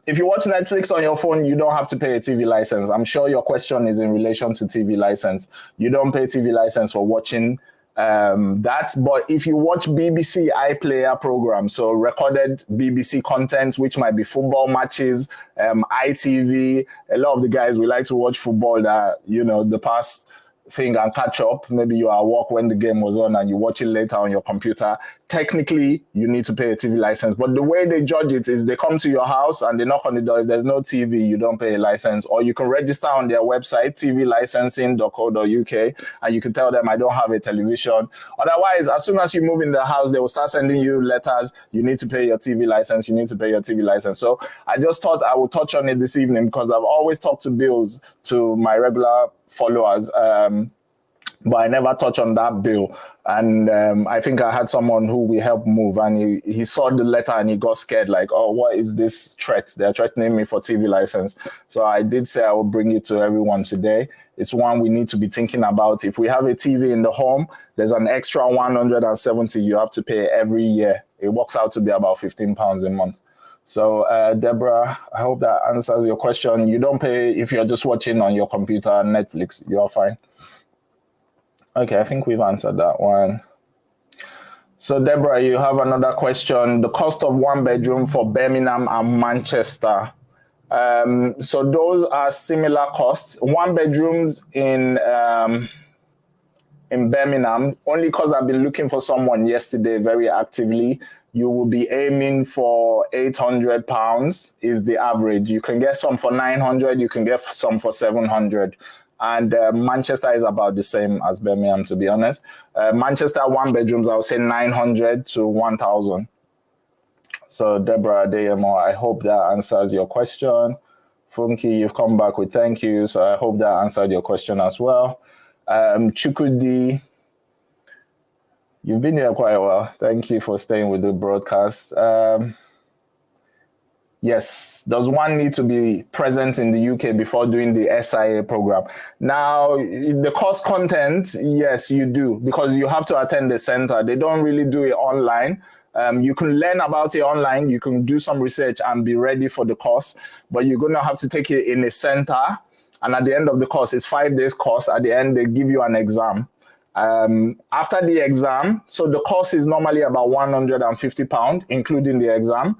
A: If you watch Netflix on your phone, you don't have to pay a TV license. I'm sure your question is in relation to TV license. You don't pay TV license for watching that. But if you watch BBC iPlayer programs, so recorded BBC content, which might be football matches, ITV, a lot of the guys, we like to watch football that, the past thing and catch up. Maybe you are at work when the game was on and you watch it later on your computer. Technically, you need to pay a TV license. But the way they judge it is they come to your house and they knock on the door. If there's no TV, you don't pay a license. Or you can register on their website, tvlicensing.co.uk, and you can tell them, I don't have a television. Otherwise, as soon as you move in the house, they will start sending you letters. You need to pay your TV license. You need to pay your TV license. So I just thought I would touch on it this evening because I've always talked to bills to my regular followers, but I never touch on that bill. And I think I had someone who we helped move, and he saw the letter and he got scared, like, oh, what is this threat? They're threatening me for TV license. So I did say I will bring it to everyone today. It's one we need to be thinking about. If we have a TV in the home, there's an extra 170 you have to pay every year. It works out to be about £15 a month. So, Deborah, I hope that answers your question. You don't pay if you're just watching on your computer, Netflix, you're fine. Okay, I think we've answered that one. So, Deborah, you have another question. The cost of one bedroom for Birmingham and Manchester. So those are similar costs. One bedrooms in Birmingham, only because I've been looking for someone yesterday very actively, you will be aiming for £800 is the average. You can get some for 900, you can get some for 700. And Manchester is about the same as Birmingham, to be honest. Manchester one bedrooms, I'll say 900 to 1,000. So Deborah Adeyemo, I hope that answers your question. Funky, you've come back with thank you. So I hope that answered your question as well. Chukudi, you've been here quite a while. Thank you for staying with the broadcast. Yes, does one need to be present in the UK before doing the SIA program? Now, the course content, yes, you do, because you have to attend the center. They don't really do it online. You can learn about it online. You can do some research and be ready for the course, but you're going to have to take it in a center. And at the end of the course, it's 5 days course. At the end, they give you an exam. After the exam, so the course is normally about £150, including the exam.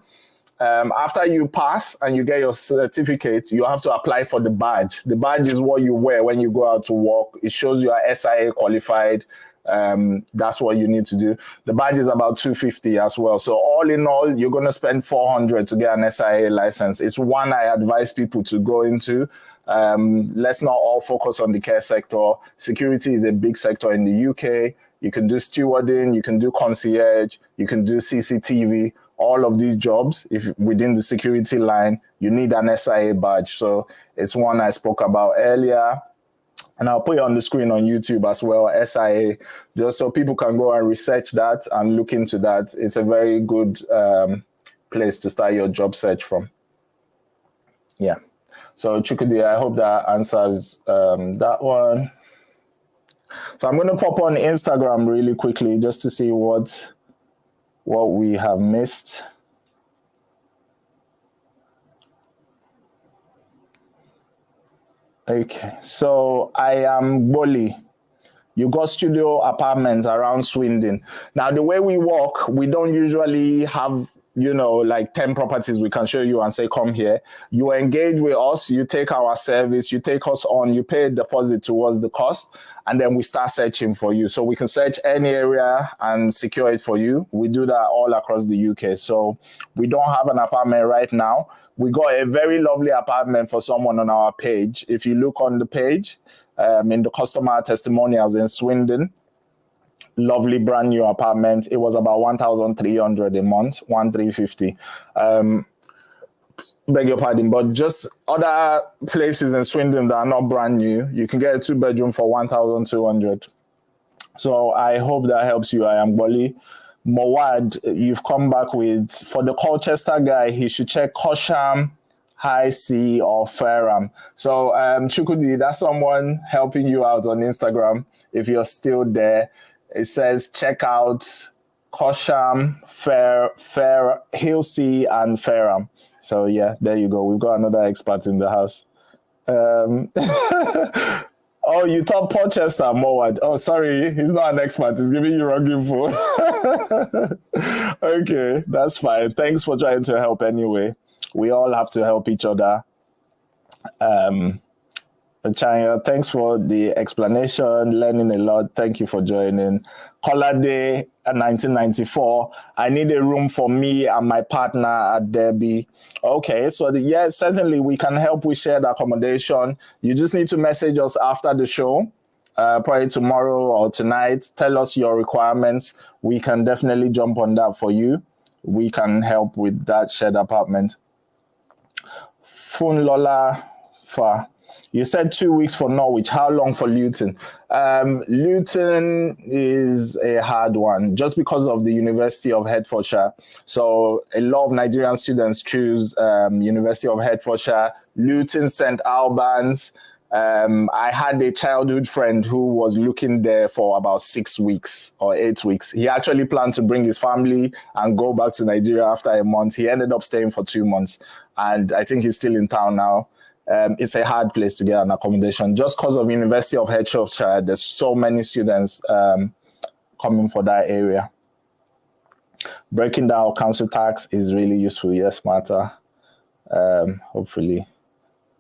A: After you pass and you get your certificate, you have to apply for the badge. The badge is what you wear when you go out to work. It shows you are SIA qualified. That's what you need to do. The badge is about $250 as well. So all in all, you're going to spend $400 to get an SIA license. It's one I advise people to go into. Let's not all focus on the care sector. Security is a big sector in the UK. You can do stewarding, you can do concierge, you can do CCTV. All of these jobs, if within the security line, you need an SIA badge. So it's one I spoke about earlier. And I'll put it on the screen on YouTube as well, SIA, just so people can go and research that and look into that. It's a very good place to start your job search from. Yeah. So Chukudi, I hope that answers that one. So I'm going to pop on Instagram really quickly just to see what we have missed. Okay, so I am Boli. You got studio apartments around Swindon. Now, the way we work, we don't usually have, like 10 properties we can show you and say, come here. You engage with us, you take our service, you take us on, you pay a deposit towards the cost, and then we start searching for you. So we can search any area and secure it for you. We do that all across the UK. So we don't have an apartment right now. We got a very lovely apartment for someone on our page. If you look on the page, in the customer testimonials in Swindon, lovely brand new apartment. It was about 1,300 a month, 1,350. Beg your pardon, but just other places in Swindon that are not brand new, you can get a 2-bedroom for 1,200. So I hope that helps you. I am Boli. Mowad, you've come back with, for the Colchester guy, he should check Cosham, High C, or Fareham. So Chukudi, that's someone helping you out on Instagram. If you're still there, it says check out Cosham, Hillsea, and Fareham. So yeah, there you go. We've got another expert in the house. Oh, you thought Porchester, Mowat. Oh, sorry, he's not an expert. He's giving you wrong info. Okay, that's fine. Thanks for trying to help anyway. We all have to help each other. Chanya, thanks for the explanation, learning a lot. Thank you for joining. Holiday 1994. I need a room for me and my partner at Derby. Okay, so yeah, certainly we can help with shared accommodation. You just need to message us after the show, probably tomorrow or tonight. Tell us your requirements. We can definitely jump on that for you. We can help with that shared apartment. Funlola Fa. You said 2 weeks for Norwich. How long for Luton? Luton is a hard one just because of the University of Hertfordshire. So a lot of Nigerian students choose University of Hertfordshire, Luton, St. Albans. I had a childhood friend who was looking there for about 6 weeks or 8 weeks. He actually planned to bring his family and go back to Nigeria after a month. He ended up staying for 2 months, and I think he's still in town now. It's a hard place to get an accommodation just because of University of Hertfordshire. There's so many students coming for that area. Breaking down council tax is really useful. Yes, Martha. Hopefully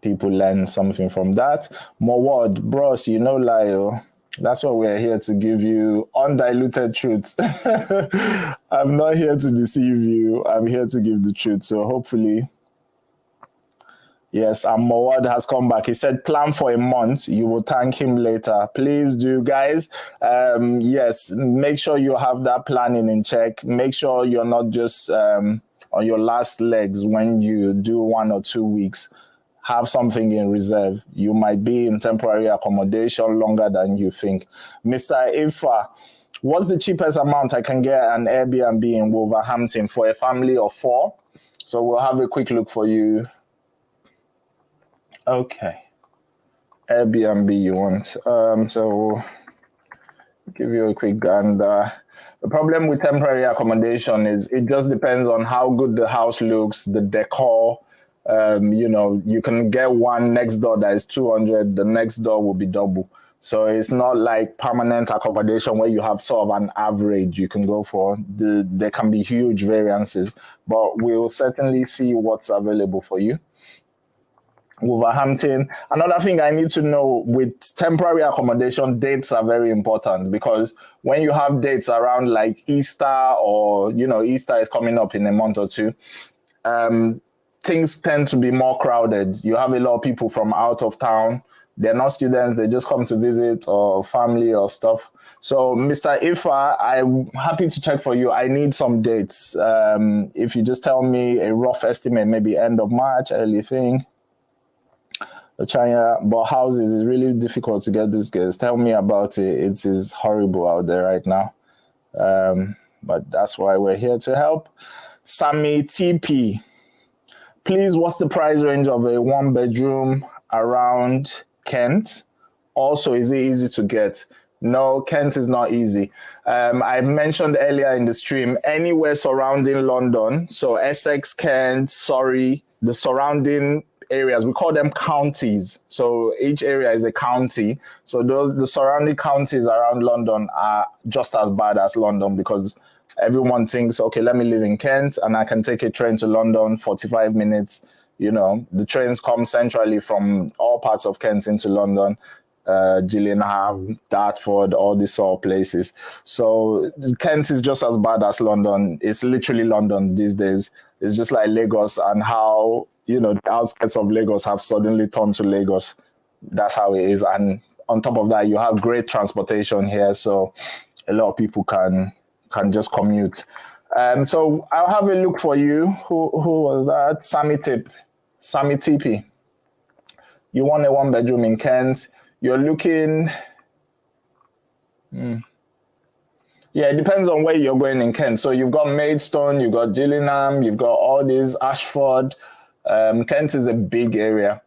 A: people learn something from that. More word, bros, you know, Lio. That's what we're here to give you, undiluted truth. I'm not here to deceive you. I'm here to give the truth. So hopefully... Yes, and Mawad has come back. He said, plan for a month. You will thank him later. Please do, guys. Yes, make sure you have that planning in check. Make sure you're not just on your last legs when you do 1 or 2 weeks. Have something in reserve. You might be in temporary accommodation longer than you think. Mr. Ifa, what's the cheapest amount I can get an Airbnb in Wolverhampton for a family of 4? So we'll have a quick look for you. Okay, Airbnb you want. So we'll give you a quick gander. The problem with temporary accommodation is it just depends on how good the house looks, the decor. You know, you can get one next door that is 200, the next door will be double. So it's not like permanent accommodation where you have sort of an average you can go for. There can be huge variances, but we'll certainly see what's available for you. Wolverhampton. Another thing I need to know with temporary accommodation, dates are very important because when you have dates around like Easter or, you know, Easter is coming up in a month or two, things tend to be more crowded. You have a lot of people from out of town. They're not students. They just come to visit or family or stuff. So Mr. Ifa, I'm happy to check for you. I need some dates. If you just tell me a rough estimate, maybe end of March, early thing. China, but houses is really difficult to get these guys. Tell me about it. It is horrible out there right now. But that's why we're here to help. Sammy TP, please, what's the price range of a 1-bedroom around Kent? Also, is it easy to get? No, Kent is not easy. I mentioned earlier in the stream, anywhere surrounding London, so Essex, Kent, Surrey, the surrounding areas, we call them counties. So each area is a county. So the surrounding counties around London are just as bad as London because everyone thinks, okay, let me live in Kent and I can take a train to London, 45 minutes. You know, the trains come centrally from all parts of Kent into London, Gillingham, Dartford, all these sort of places. So Kent is just as bad as London. It's literally London these days. It's just like Lagos and how, you know, the outskirts of Lagos have suddenly turned to Lagos. That's how it is. And on top of that, you have great transportation here. So a lot of people can just commute. So I'll have a look for you. Who was that? Sammy TP. You want a 1-bedroom in Kent. You're looking... Yeah, it depends on where you're going in Kent. So you've got Maidstone, you've got Gillingham, you've got all these, Ashford. Kent is a big area.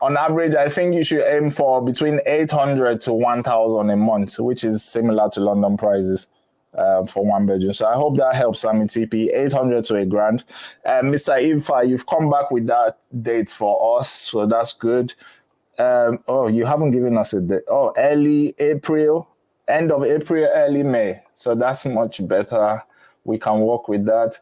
A: On average, I think you should aim for between 800 to 1,000 a month, which is similar to London prices. for 1 bedroom. So I hope that helps, Sammy TP. 800 to $1,000. Mr. Ifa, you've come back with that date for us, so that's good. Oh, you haven't given us a date. Oh, early April, end of April, early May. So that's much better. We can work with that.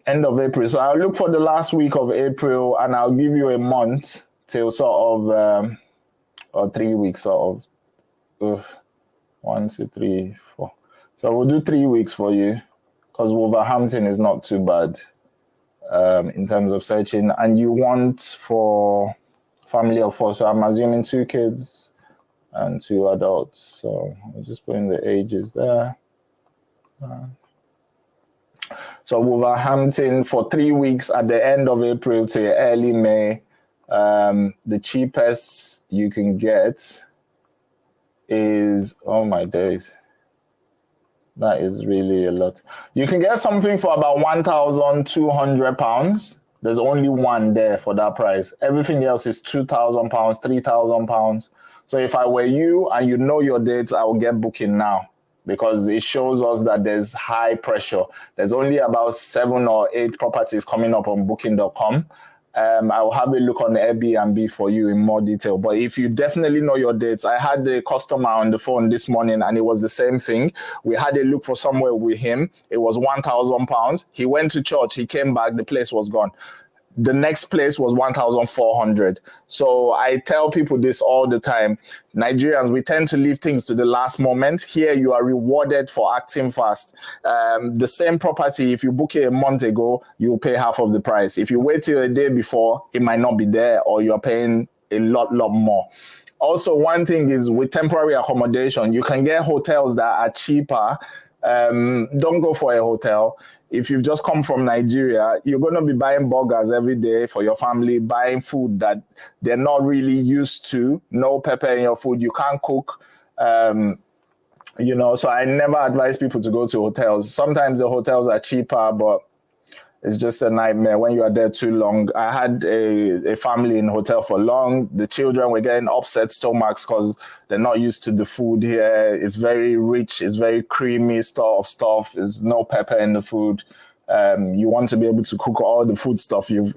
A: End of April. So I'll look for the last week of April, and I'll give you a month till sort of, or 3 weeks sort of. 1, 2, 3, 4. So we'll do 3 weeks for you, because Wolverhampton is not too bad in terms of searching. And you want for family of 4. So I'm assuming 2 kids and 2 adults. So I'll just put in the ages there. So Wolverhampton for 3 weeks at the end of April to early May. The cheapest you can get is, oh my days, that is really a lot. You can get something for about £1,200. There's only one there for that price. Everything else is £2,000, £3,000. So if I were you and you know your dates, I will get booking now, because it shows us that there's high pressure. There's only about 7 or 8 properties coming up on booking.com. I will have a look on the Airbnb for you in more detail. But if you definitely know your dates, I had the customer on the phone this morning and it was the same thing. We had a look for somewhere with him. It was £1,000. He went to church. He came back. The place was gone. The next place was 1,400. So I tell people this all the time. Nigerians, we tend to leave things to the last moment. Here, you are rewarded for acting fast. The same property, if you book it a month ago, you'll pay half of the price. If you wait till a day before, it might not be there, or you're paying a lot more. Also, one thing is with temporary accommodation, you can get hotels that are cheaper. Don't go for a hotel. If you've just come from Nigeria, you're going to be buying burgers every day for your family, buying food that they're not really used to. No pepper in your food. You can't cook. So I never advise people to go to hotels. Sometimes the hotels are cheaper, but it's just a nightmare when you are there too long. I had a family in hotel for long. The children were getting upset stomachs because they're not used to the food here. It's very rich. It's very creamy stuff. There's no pepper in the food. You want to be able to cook all the food stuff you've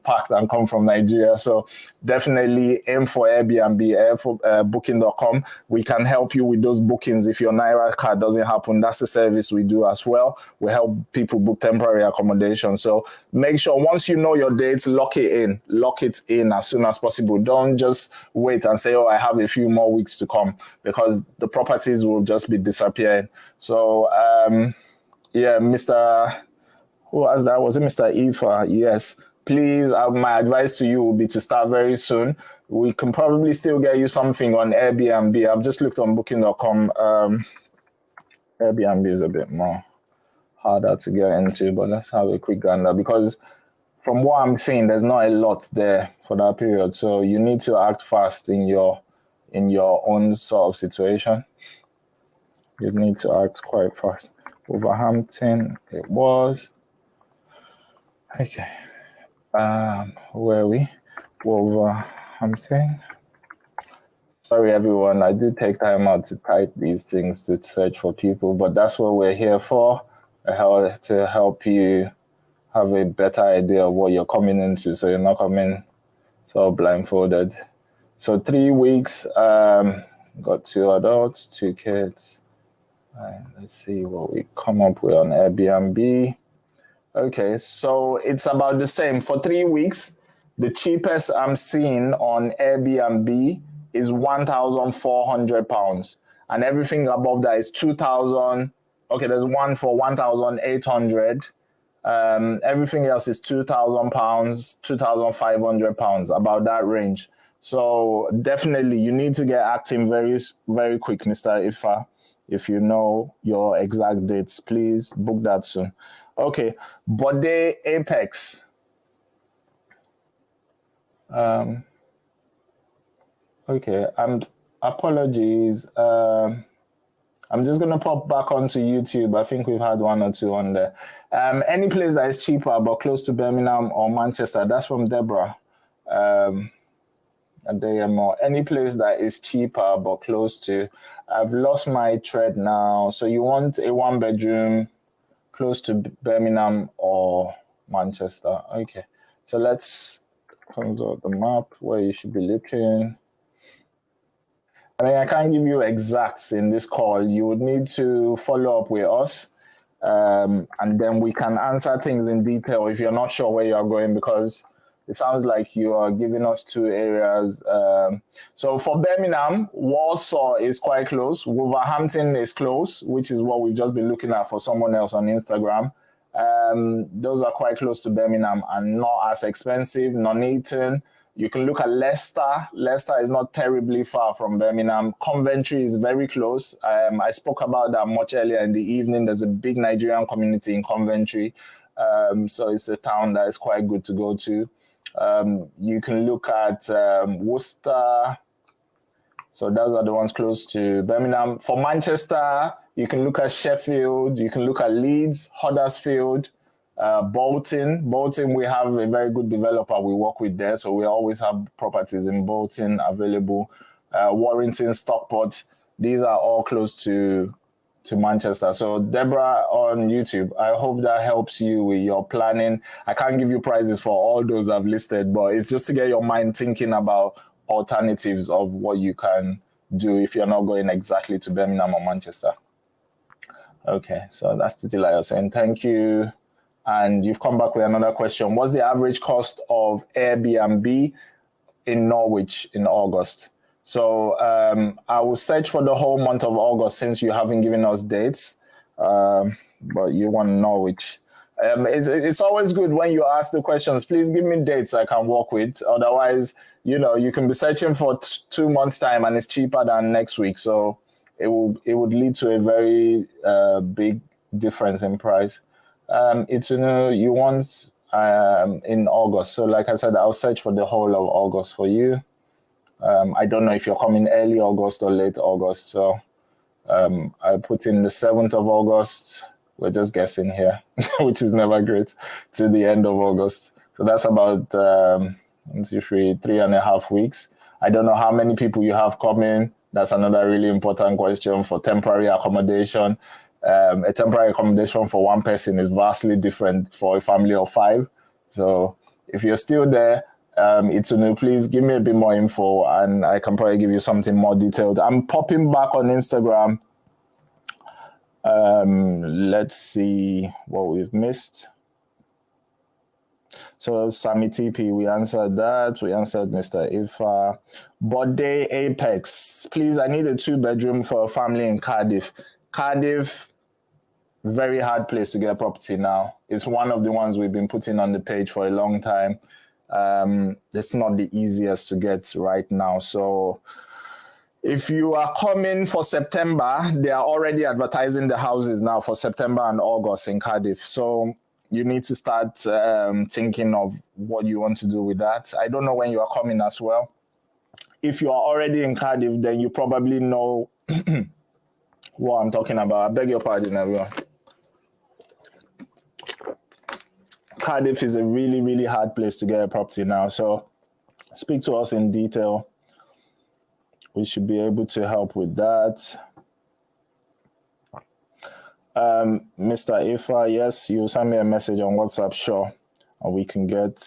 A: packed and come from Nigeria. So definitely aim for Airbnb, aim for booking.com. We can help you with those bookings if your Naira card doesn't happen. That's the service we do as well. We help people book temporary accommodation. So make sure once you know your dates, lock it in as soon as possible. Don't just wait and say, oh, I have a few more weeks to come, because the properties will just be disappearing. So, yeah, Mr. Who asked that? Was it Mr. Ifa? Yes. Please, my advice to you will be to start very soon. We can probably still get you something on Airbnb. I've just looked on booking.com. Airbnb is a bit more harder to get into, but let's have a quick gander, because from what I'm seeing, there's not a lot there for that period. So you need to act fast in your own sort of situation. You need to act quite fast. Wolverhampton, it was. Okay. Where are we? Wolverhampton. Sorry, everyone. I do take time out to type these things to search for people, but that's what we're here for, to help you have a better idea of what you're coming into, so you're not coming so blindfolded. So 3 weeks, got 2 adults, 2 kids. Right, let's see what we come up with on Airbnb. Okay, so it's about the same. For 3 weeks, the cheapest I'm seeing on Airbnb is £1,400. And everything above that is 2,000. Okay, there's one for 1,800. Everything else is £2,000, £2,500, about that range. So definitely you need to get acting very, very quick, Mr. Ifa. If you know your exact dates, please book that soon. Okay, Bode Apex. Okay, apologies. I'm just going to pop back onto YouTube. I think we've had 1 or 2 on there. Any place that is cheaper but close to Birmingham or Manchester, that's from Deborah. a day more. Any place that is cheaper but close to. I've lost my thread now. So you want a 1-bedroom close to Birmingham or Manchester. Okay. So let's consult the map where you should be looking. I mean, I can't give you exacts in this call. You would need to follow up with us. And then we can answer things in detail if you're not sure where you're going, because it sounds like you are giving us 2 areas. So for Birmingham, Walsall is quite close. Wolverhampton is close, which is what we've just been looking at for someone else on Instagram. Those are quite close to Birmingham and not as expensive. Nuneaton. You can look at Leicester. Leicester is not terribly far from Birmingham. Coventry is very close. I spoke about that much earlier in the evening. There's a big Nigerian community in Coventry. So it's a town that is quite good to go to. You can look at Worcester. So those are the ones close to Birmingham. For Manchester, you can look at Sheffield. You can look at Leeds, Huddersfield. Bolton. Bolton, we have a very good developer we work with there, so we always have properties in Bolton available. Warrington, Stockport, these are all close to Manchester. So Deborah on YouTube, I hope that helps you with your planning. I can't give you prices for all those I've listed, but it's just to get your mind thinking about alternatives of what you can do if you're not going exactly to Birmingham or Manchester. Okay, so that's Titilayo saying thank you. And you've come back with another question. What's the average cost of Airbnb in Norwich in August? So I will search for the whole month of August since you haven't given us dates, but you want Norwich. It's always good when you ask the questions, please give me dates I can work with. Otherwise, you can be searching for 2 months' time and it's cheaper than next week. So it would lead to a very big difference in price. You want in August. So like I said, I'll search for the whole of August for you. I don't know if you're coming early August or late August. So I put in the 7th of August. We're just guessing here, which is never great, to the end of August. So that's about 3.5 weeks. I don't know how many people you have coming. That's another really important question for temporary accommodation. A temporary accommodation for one person is vastly different for a family of 5. So if you're still there, please give me a bit more info and I can probably give you something more detailed. I'm popping back on Instagram. Let's see what we've missed. So Sami TP, we answered that. We answered Mr. Ifa. Bode Apex. Please, I need a 2-bedroom for a family in Cardiff. Cardiff, very hard place to get property now. It's one of the ones we've been putting on the page for a long time. It's not the easiest to get right now. So if you are coming for September, they are already advertising the houses now for September and August in Cardiff. So you need to start thinking of what you want to do with that. I don't know when you are coming as well. If you are already in Cardiff, then you probably know what I'm talking about. I beg your pardon, everyone. Cardiff is a really, really hard place to get a property now. So speak to us in detail. We should be able to help with that. Mr. Ifa, yes, you send me a message on WhatsApp, sure, and we can get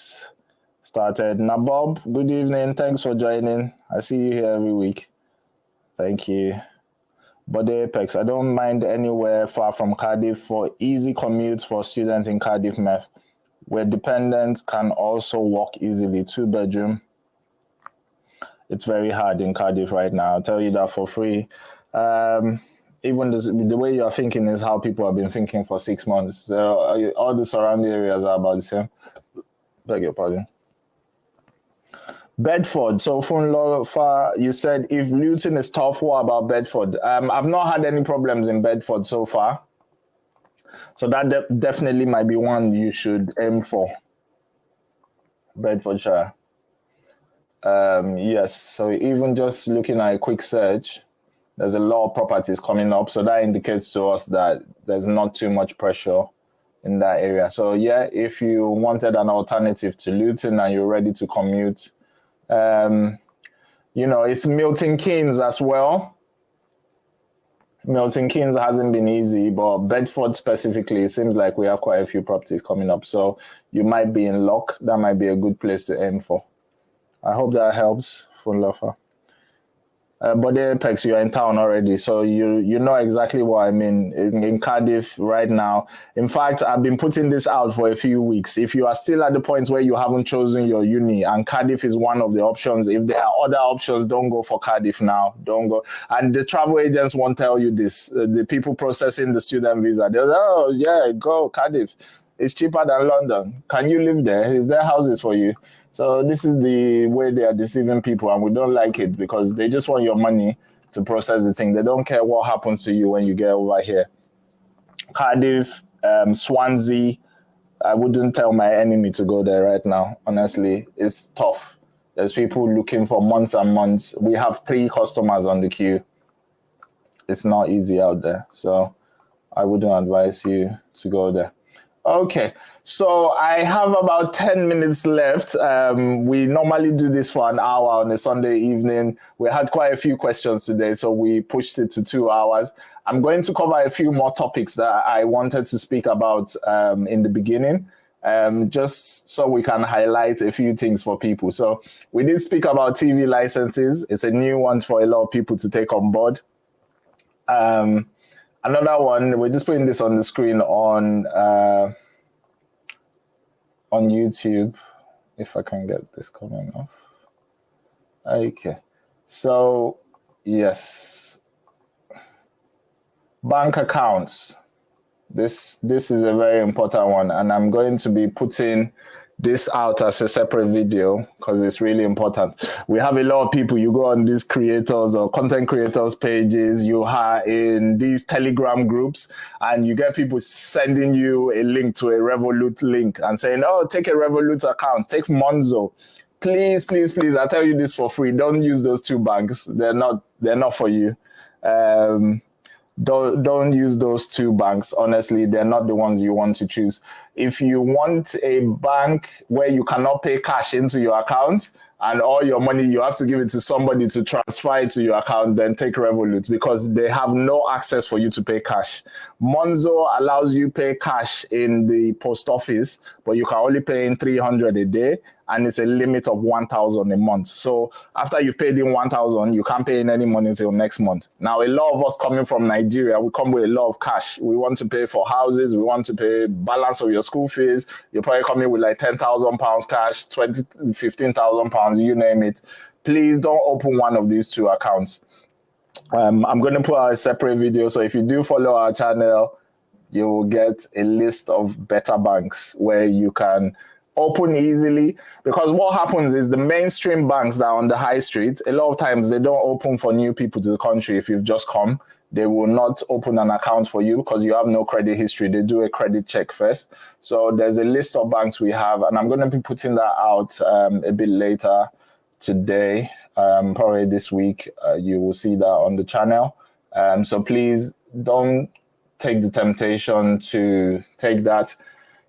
A: started. Nabob, good evening. Thanks for joining. I see you here every week. Thank you. But the Apex, I don't mind anywhere far from Cardiff for easy commutes for students in Cardiff, Meth, where dependents can also walk easily. 2-bedroom. It's very hard in Cardiff right now. I'll tell you that for free. Even the way you're thinking is how people have been thinking for 6 months. So all the surrounding areas are about the same. Beg your pardon. Bedford. So Funlofa, you said if Luton is tough, what about Bedford? I've not had any problems in Bedford so far. So that definitely might be one you should aim for. Bedfordshire. Yes, so even just looking at a quick search, there's a lot of properties coming up. So that indicates to us that there's not too much pressure in that area. So yeah, if you wanted an alternative to Luton and you're ready to commute, it's Milton Keynes as well. Milton Keynes hasn't been easy, but Bedford specifically, it seems like we have quite a few properties coming up. So you might be in luck. That might be a good place to aim for. I hope that helps, Funlafa. But Apex, you're in town already, so you know exactly what I mean. In Cardiff right now. In fact, I've been putting this out for a few weeks. If you are still at the point where you haven't chosen your uni, and Cardiff is one of the options, if there are other options, don't go for Cardiff now. Don't go. And the travel agents won't tell you this. The people processing the student visa, they'll say, oh, yeah, go Cardiff. It's cheaper than London. Can you live there? Is there houses for you? So this is the way they are deceiving people, and we don't like it because they just want your money to process the thing. They don't care what happens to you when you get over here. Cardiff, Swansea, I wouldn't tell my enemy to go there right now. Honestly, it's tough. There's people looking for months and months. We have 3 customers on the queue. It's not easy out there. So I wouldn't advise you to go there. Okay, so I have about 10 minutes left. We normally do this for an hour on a Sunday evening. We had quite a few questions today, so we pushed it to 2 hours. I'm going to cover a few more topics that I wanted to speak about in the beginning, just so we can highlight a few things for people. So we did speak about TV licenses. It's a new one for a lot of people to take on board. Another one, we're just putting this on the screen on YouTube, if I can get this coming off. Okay, so yes, bank accounts. This is a very important one, and I'm going to be putting this out as a separate video because it's really important. We have a lot of people, you go on these creators or content creators pages, you are in these Telegram groups, and you get people sending you a link to a Revolut link and saying, oh, take a Revolut account, take Monzo. Please, please, please, I tell you this for free. Don't use those 2 banks. They're not for you. Don't use those 2 banks. Honestly, they're not the ones you want to choose. If you want a bank where you cannot pay cash into your account and all your money, you have to give it to somebody to transfer it to your account, then take Revolut because they have no access for you to pay cash. Monzo allows you pay cash in the post office, but you can only pay in 300 a day, and it's a limit of 1,000 a month. So after you've paid in 1,000, you can't pay in any money until next month. Now, a lot of us coming from Nigeria, we come with a lot of cash. We want to pay for houses. We want to pay balance of your school fees. You're probably coming with like £10,000 cash, 15,000 pounds, you name it. Please don't open one of these 2 accounts. I'm going to put out a separate video. So if you do follow our channel, you will get a list of better banks where you can open easily, because what happens is the mainstream banks that are on the high street, a lot of times they don't open for new people to the country. If you've just come, they will not open an account for you because you have no credit history. They do a credit check first. So there's a list of banks we have, and I'm going to be putting that out a bit later today, probably this week. You will see that on the channel. So please don't take the temptation to take that.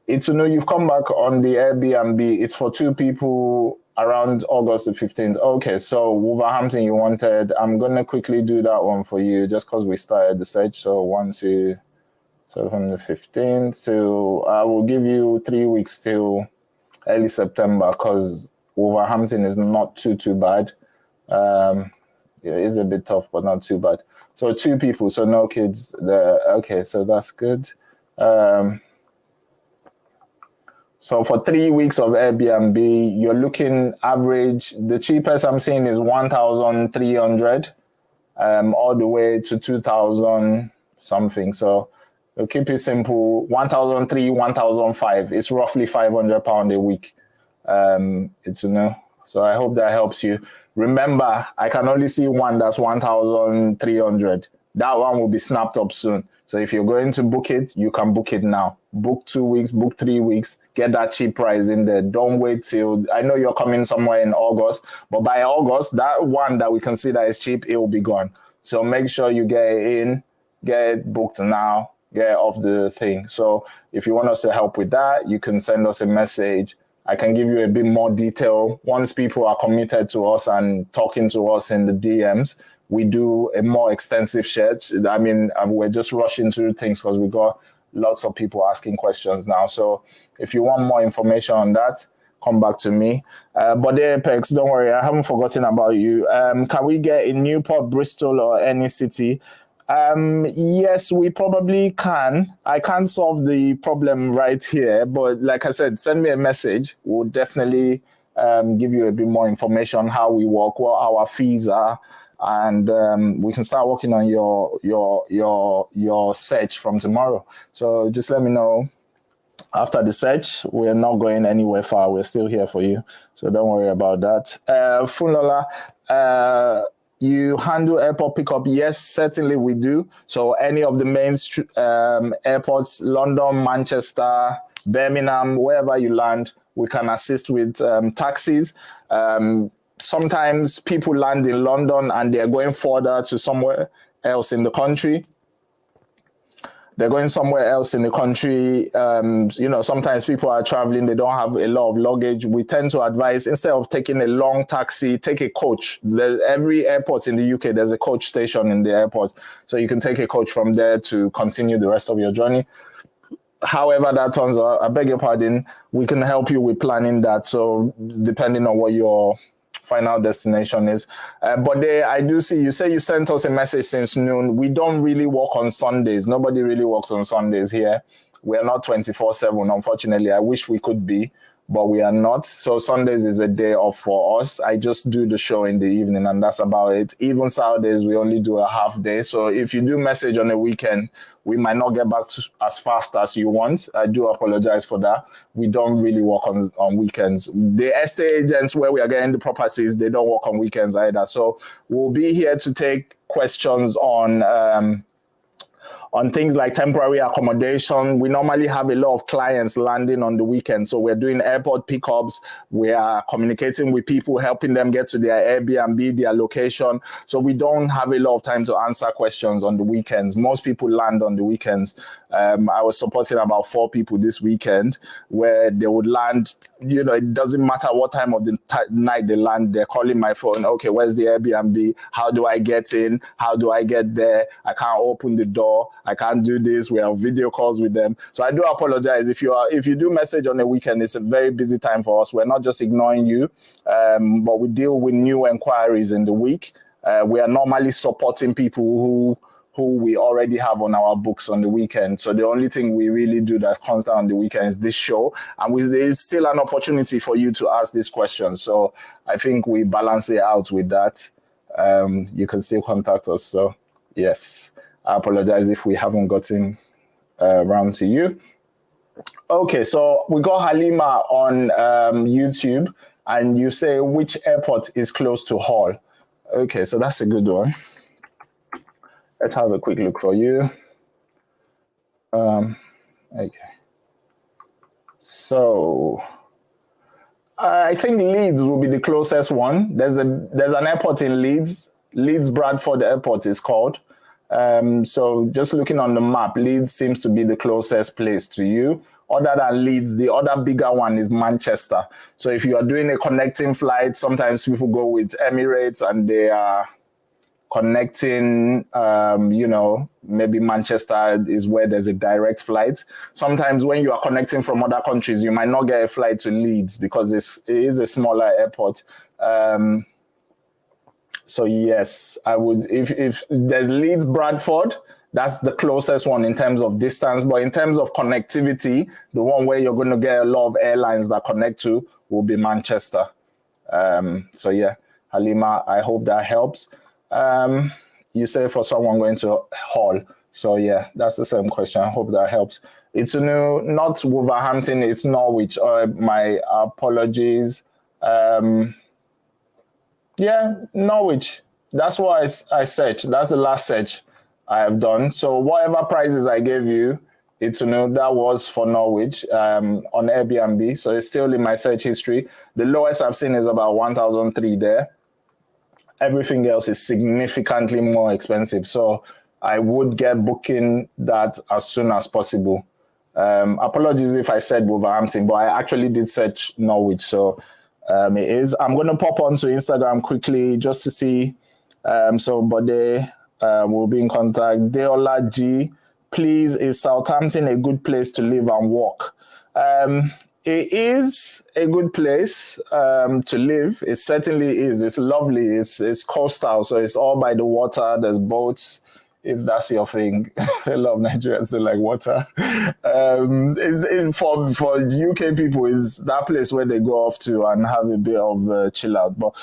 A: It's to know you've come back on the Airbnb. It's for 2 people around August the 15th. Okay, so Wolverhampton you wanted. I'm going to quickly do that one for you just because we started the search. So 1, 2, so from the 15th. So I will give you 3 weeks till early September because Wolverhampton is not too bad. It is a bit tough, but not too bad. So 2 people, so no kids there. Okay, so that's good. So for 3 weeks of Airbnb, you're looking average. The cheapest I'm seeing is 1,300, all the way to 2,000 something. So we'll keep it simple. 1,003, 1,005. It's roughly £500 a week. It's So I hope that helps you. Remember, I can only see one that's 1,300. That one will be snapped up soon. So if you're going to book it, you can book it now. Book 2 weeks, book 3 weeks, get that cheap price in there. Don't wait till, I know you're coming somewhere in August, but by August, that one that we can see that is cheap, it will be gone. So make sure you get it in, get it booked now, get it off the thing. So if you want us to help with that, you can send us a message I can give you a bit more detail. Once people are committed to us and talking to us in the DMs, we do a more extensive search. I mean, we're just rushing through things because we got lots of people asking questions now. So if you want more information on that, come back to me. But the Apex, don't worry, I haven't forgotten about you. Can we get in Newport, Bristol, or any city? Yes, we probably can. I can't solve the problem right here, but like I said, send me a message. We'll definitely give you a bit more information on how we work, what our fees are, and we can start working on your search from tomorrow. So just let me know. After the search, we're not going anywhere far. We're still here for you. So don't worry about that. Funlola, you handle airport pickup? Yes, certainly we do. So any of the main airports, London, Manchester, Birmingham, wherever you land, we can assist with taxis. Sometimes people land in London and they're going further to somewhere else in the country. They're going somewhere else in the country. Sometimes people are traveling, they don't have a lot of luggage. We tend to advise, instead of taking a long taxi, take a coach. Every airport in the UK, there's a coach station in the airport. So you can take a coach from there to continue the rest of your journey. However that turns out, I beg your pardon, we can help you with planning that. So depending on what your final destination is. But I do see, you say you sent us a message since noon. We don't really work on Sundays. Nobody really works on Sundays here. We are not 24/7, unfortunately. I wish we could be, but we are not. So Sundays is a day off for us. I just do the show in the evening and that's about it. Even Saturdays, we only do a half day. So if you do message on a weekend, we might not get back to as fast as you want. I do apologize for that. We don't really work on weekends. The estate agents where we are getting the properties, they don't work on weekends either. So we'll be here to take questions on things like temporary accommodation. We normally have a lot of clients landing on the weekend. So we're doing airport pickups. We are communicating with people, helping them get to their Airbnb, their location. So we don't have a lot of time to answer questions on the weekends. Most people land on the weekends. I was supporting about 4 people this weekend where they would land, it doesn't matter what time of the night they land, they're calling my phone. Okay, where's the Airbnb? How do I get in? How do I get there? I can't open the door. I can't do this. We have video calls with them. So I do apologize. If you do message on a weekend, it's a very busy time for us. We're not just ignoring you, but we deal with new inquiries in the week. We are normally supporting people who we already have on our books on the weekend. So the only thing we really do that's constant on the weekend is this show. And there's still an opportunity for you to ask these questions. So I think we balance it out with that. You can still contact us. So yes. I apologize if we haven't gotten around to you. Okay, so we got Halima on YouTube, and you say, which airport is close to Hull? Okay, so that's a good one. Let's have a quick look for you. Okay. So I think Leeds will be the closest one. There's an airport in Leeds. Leeds Bradford Airport is called. So just looking on the map, Leeds seems to be the closest place to you. Other than Leeds, the other bigger one is Manchester. So if you are doing a connecting flight, sometimes people go with Emirates and they are connecting, maybe Manchester is where there's a direct flight. Sometimes when you are connecting from other countries, you might not get a flight to Leeds because it is a smaller airport. So yes, I would, if there's Leeds Bradford, that's the closest one in terms of distance. But in terms of connectivity, the one where you're going to get a lot of airlines that connect to will be Manchester. So yeah, Halima, I hope that helps. You say for someone going to Hull. So yeah, that's the same question. I hope that helps. It's not Wolverhampton, it's Norwich. My apologies. Yeah, Norwich. That's what I searched. That's the last search I have done. So whatever prices I gave you, that was for Norwich on Airbnb. So it's still in my search history. The lowest I've seen is about 1,003 there. Everything else is significantly more expensive. So I would get booking that as soon as possible. Apologies if I said Wolverhampton, but I actually did search Norwich, so it is. I'm going to pop onto Instagram quickly just to see. So Bode will be in contact. Deola G, please, is Southampton a good place to live and work? It is a good place to live. It certainly is. It's lovely. It's coastal, so it's all by the water. There's boats, if that's your thing. A lot of Nigerians say like water. For UK people, is that place where they go off to and have a bit of chill out. But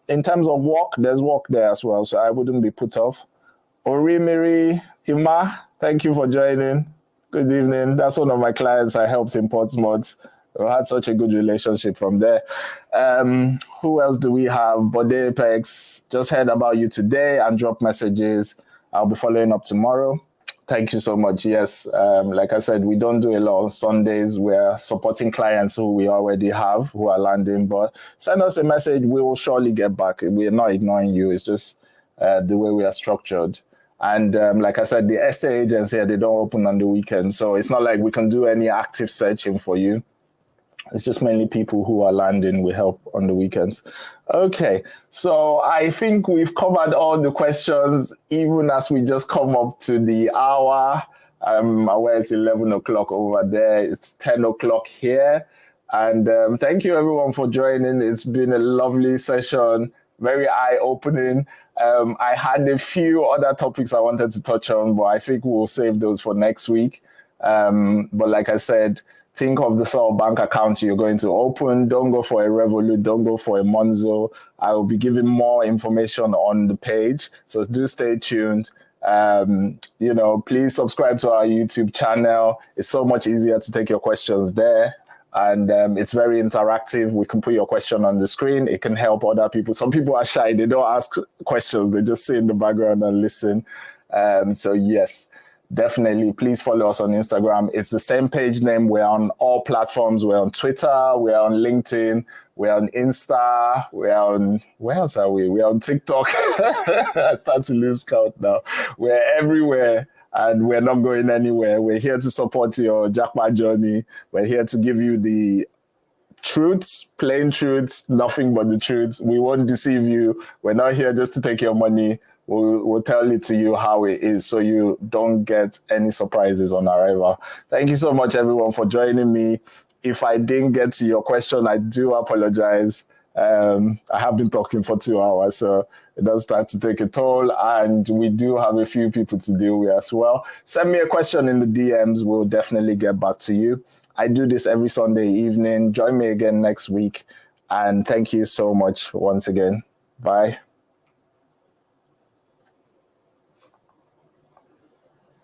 A: in terms of work, there's work there as well, so I wouldn't be put off. Orimiri Ima, thank you for joining. Good evening. That's one of my clients I helped in Portsmouth. We had such a good relationship from there. Who else do we have? Bode Pex, just heard about you today and dropped messages. I'll be following up tomorrow. Thank you so much. Yes, like I said, we don't do a lot on Sundays. We're supporting clients who we already have, who are landing. But send us a message. We will surely get back. We're not ignoring you. It's just the way we are structured. And like I said, the estate agents here, they don't open on the weekend. So it's not like we can do any active searching for you. It's just mainly people who are landing we help on the weekends. Okay, so I think we've covered all the questions, even as we just come up to the hour. I'm aware it's 11 o'clock over there. It's 10 o'clock here. And thank you everyone for joining. It's been a lovely session, very eye-opening. I had a few other topics I wanted to touch on, but I think we'll save those for next week. But like I said, think of the sort of bank account you're going to open. Don't go for a Revolut. Don't go for a Monzo. I will be giving more information on the page, so do stay tuned. Please subscribe to our YouTube channel. It's so much easier to take your questions there. And it's very interactive. We can put your question on the screen. It can help other people. Some people are shy. They don't ask questions. They just sit in the background and listen. So yes, definitely, please follow us on Instagram. It's the same page name. We're on all platforms. We're on Twitter. We're on LinkedIn. We're on Insta. We're on, where else are we? We're on TikTok. I start to lose count now. We're everywhere. And we're not going anywhere. We're here to support your Jackpot journey. We're here to give you the truths, plain truths, nothing but the truths. We won't deceive you. We're not here just to take your money. We'll tell it to you how it is so you don't get any surprises on arrival. Thank you so much, everyone, for joining me. If I didn't get to your question, I do apologize. I have been talking for 2 hours, so it does start to take a toll, and we do have a few people to deal with as well. Send me a question in the DMs. We'll definitely get back to you. I do this every Sunday evening. Join me again next week, and thank you so much once again. Bye.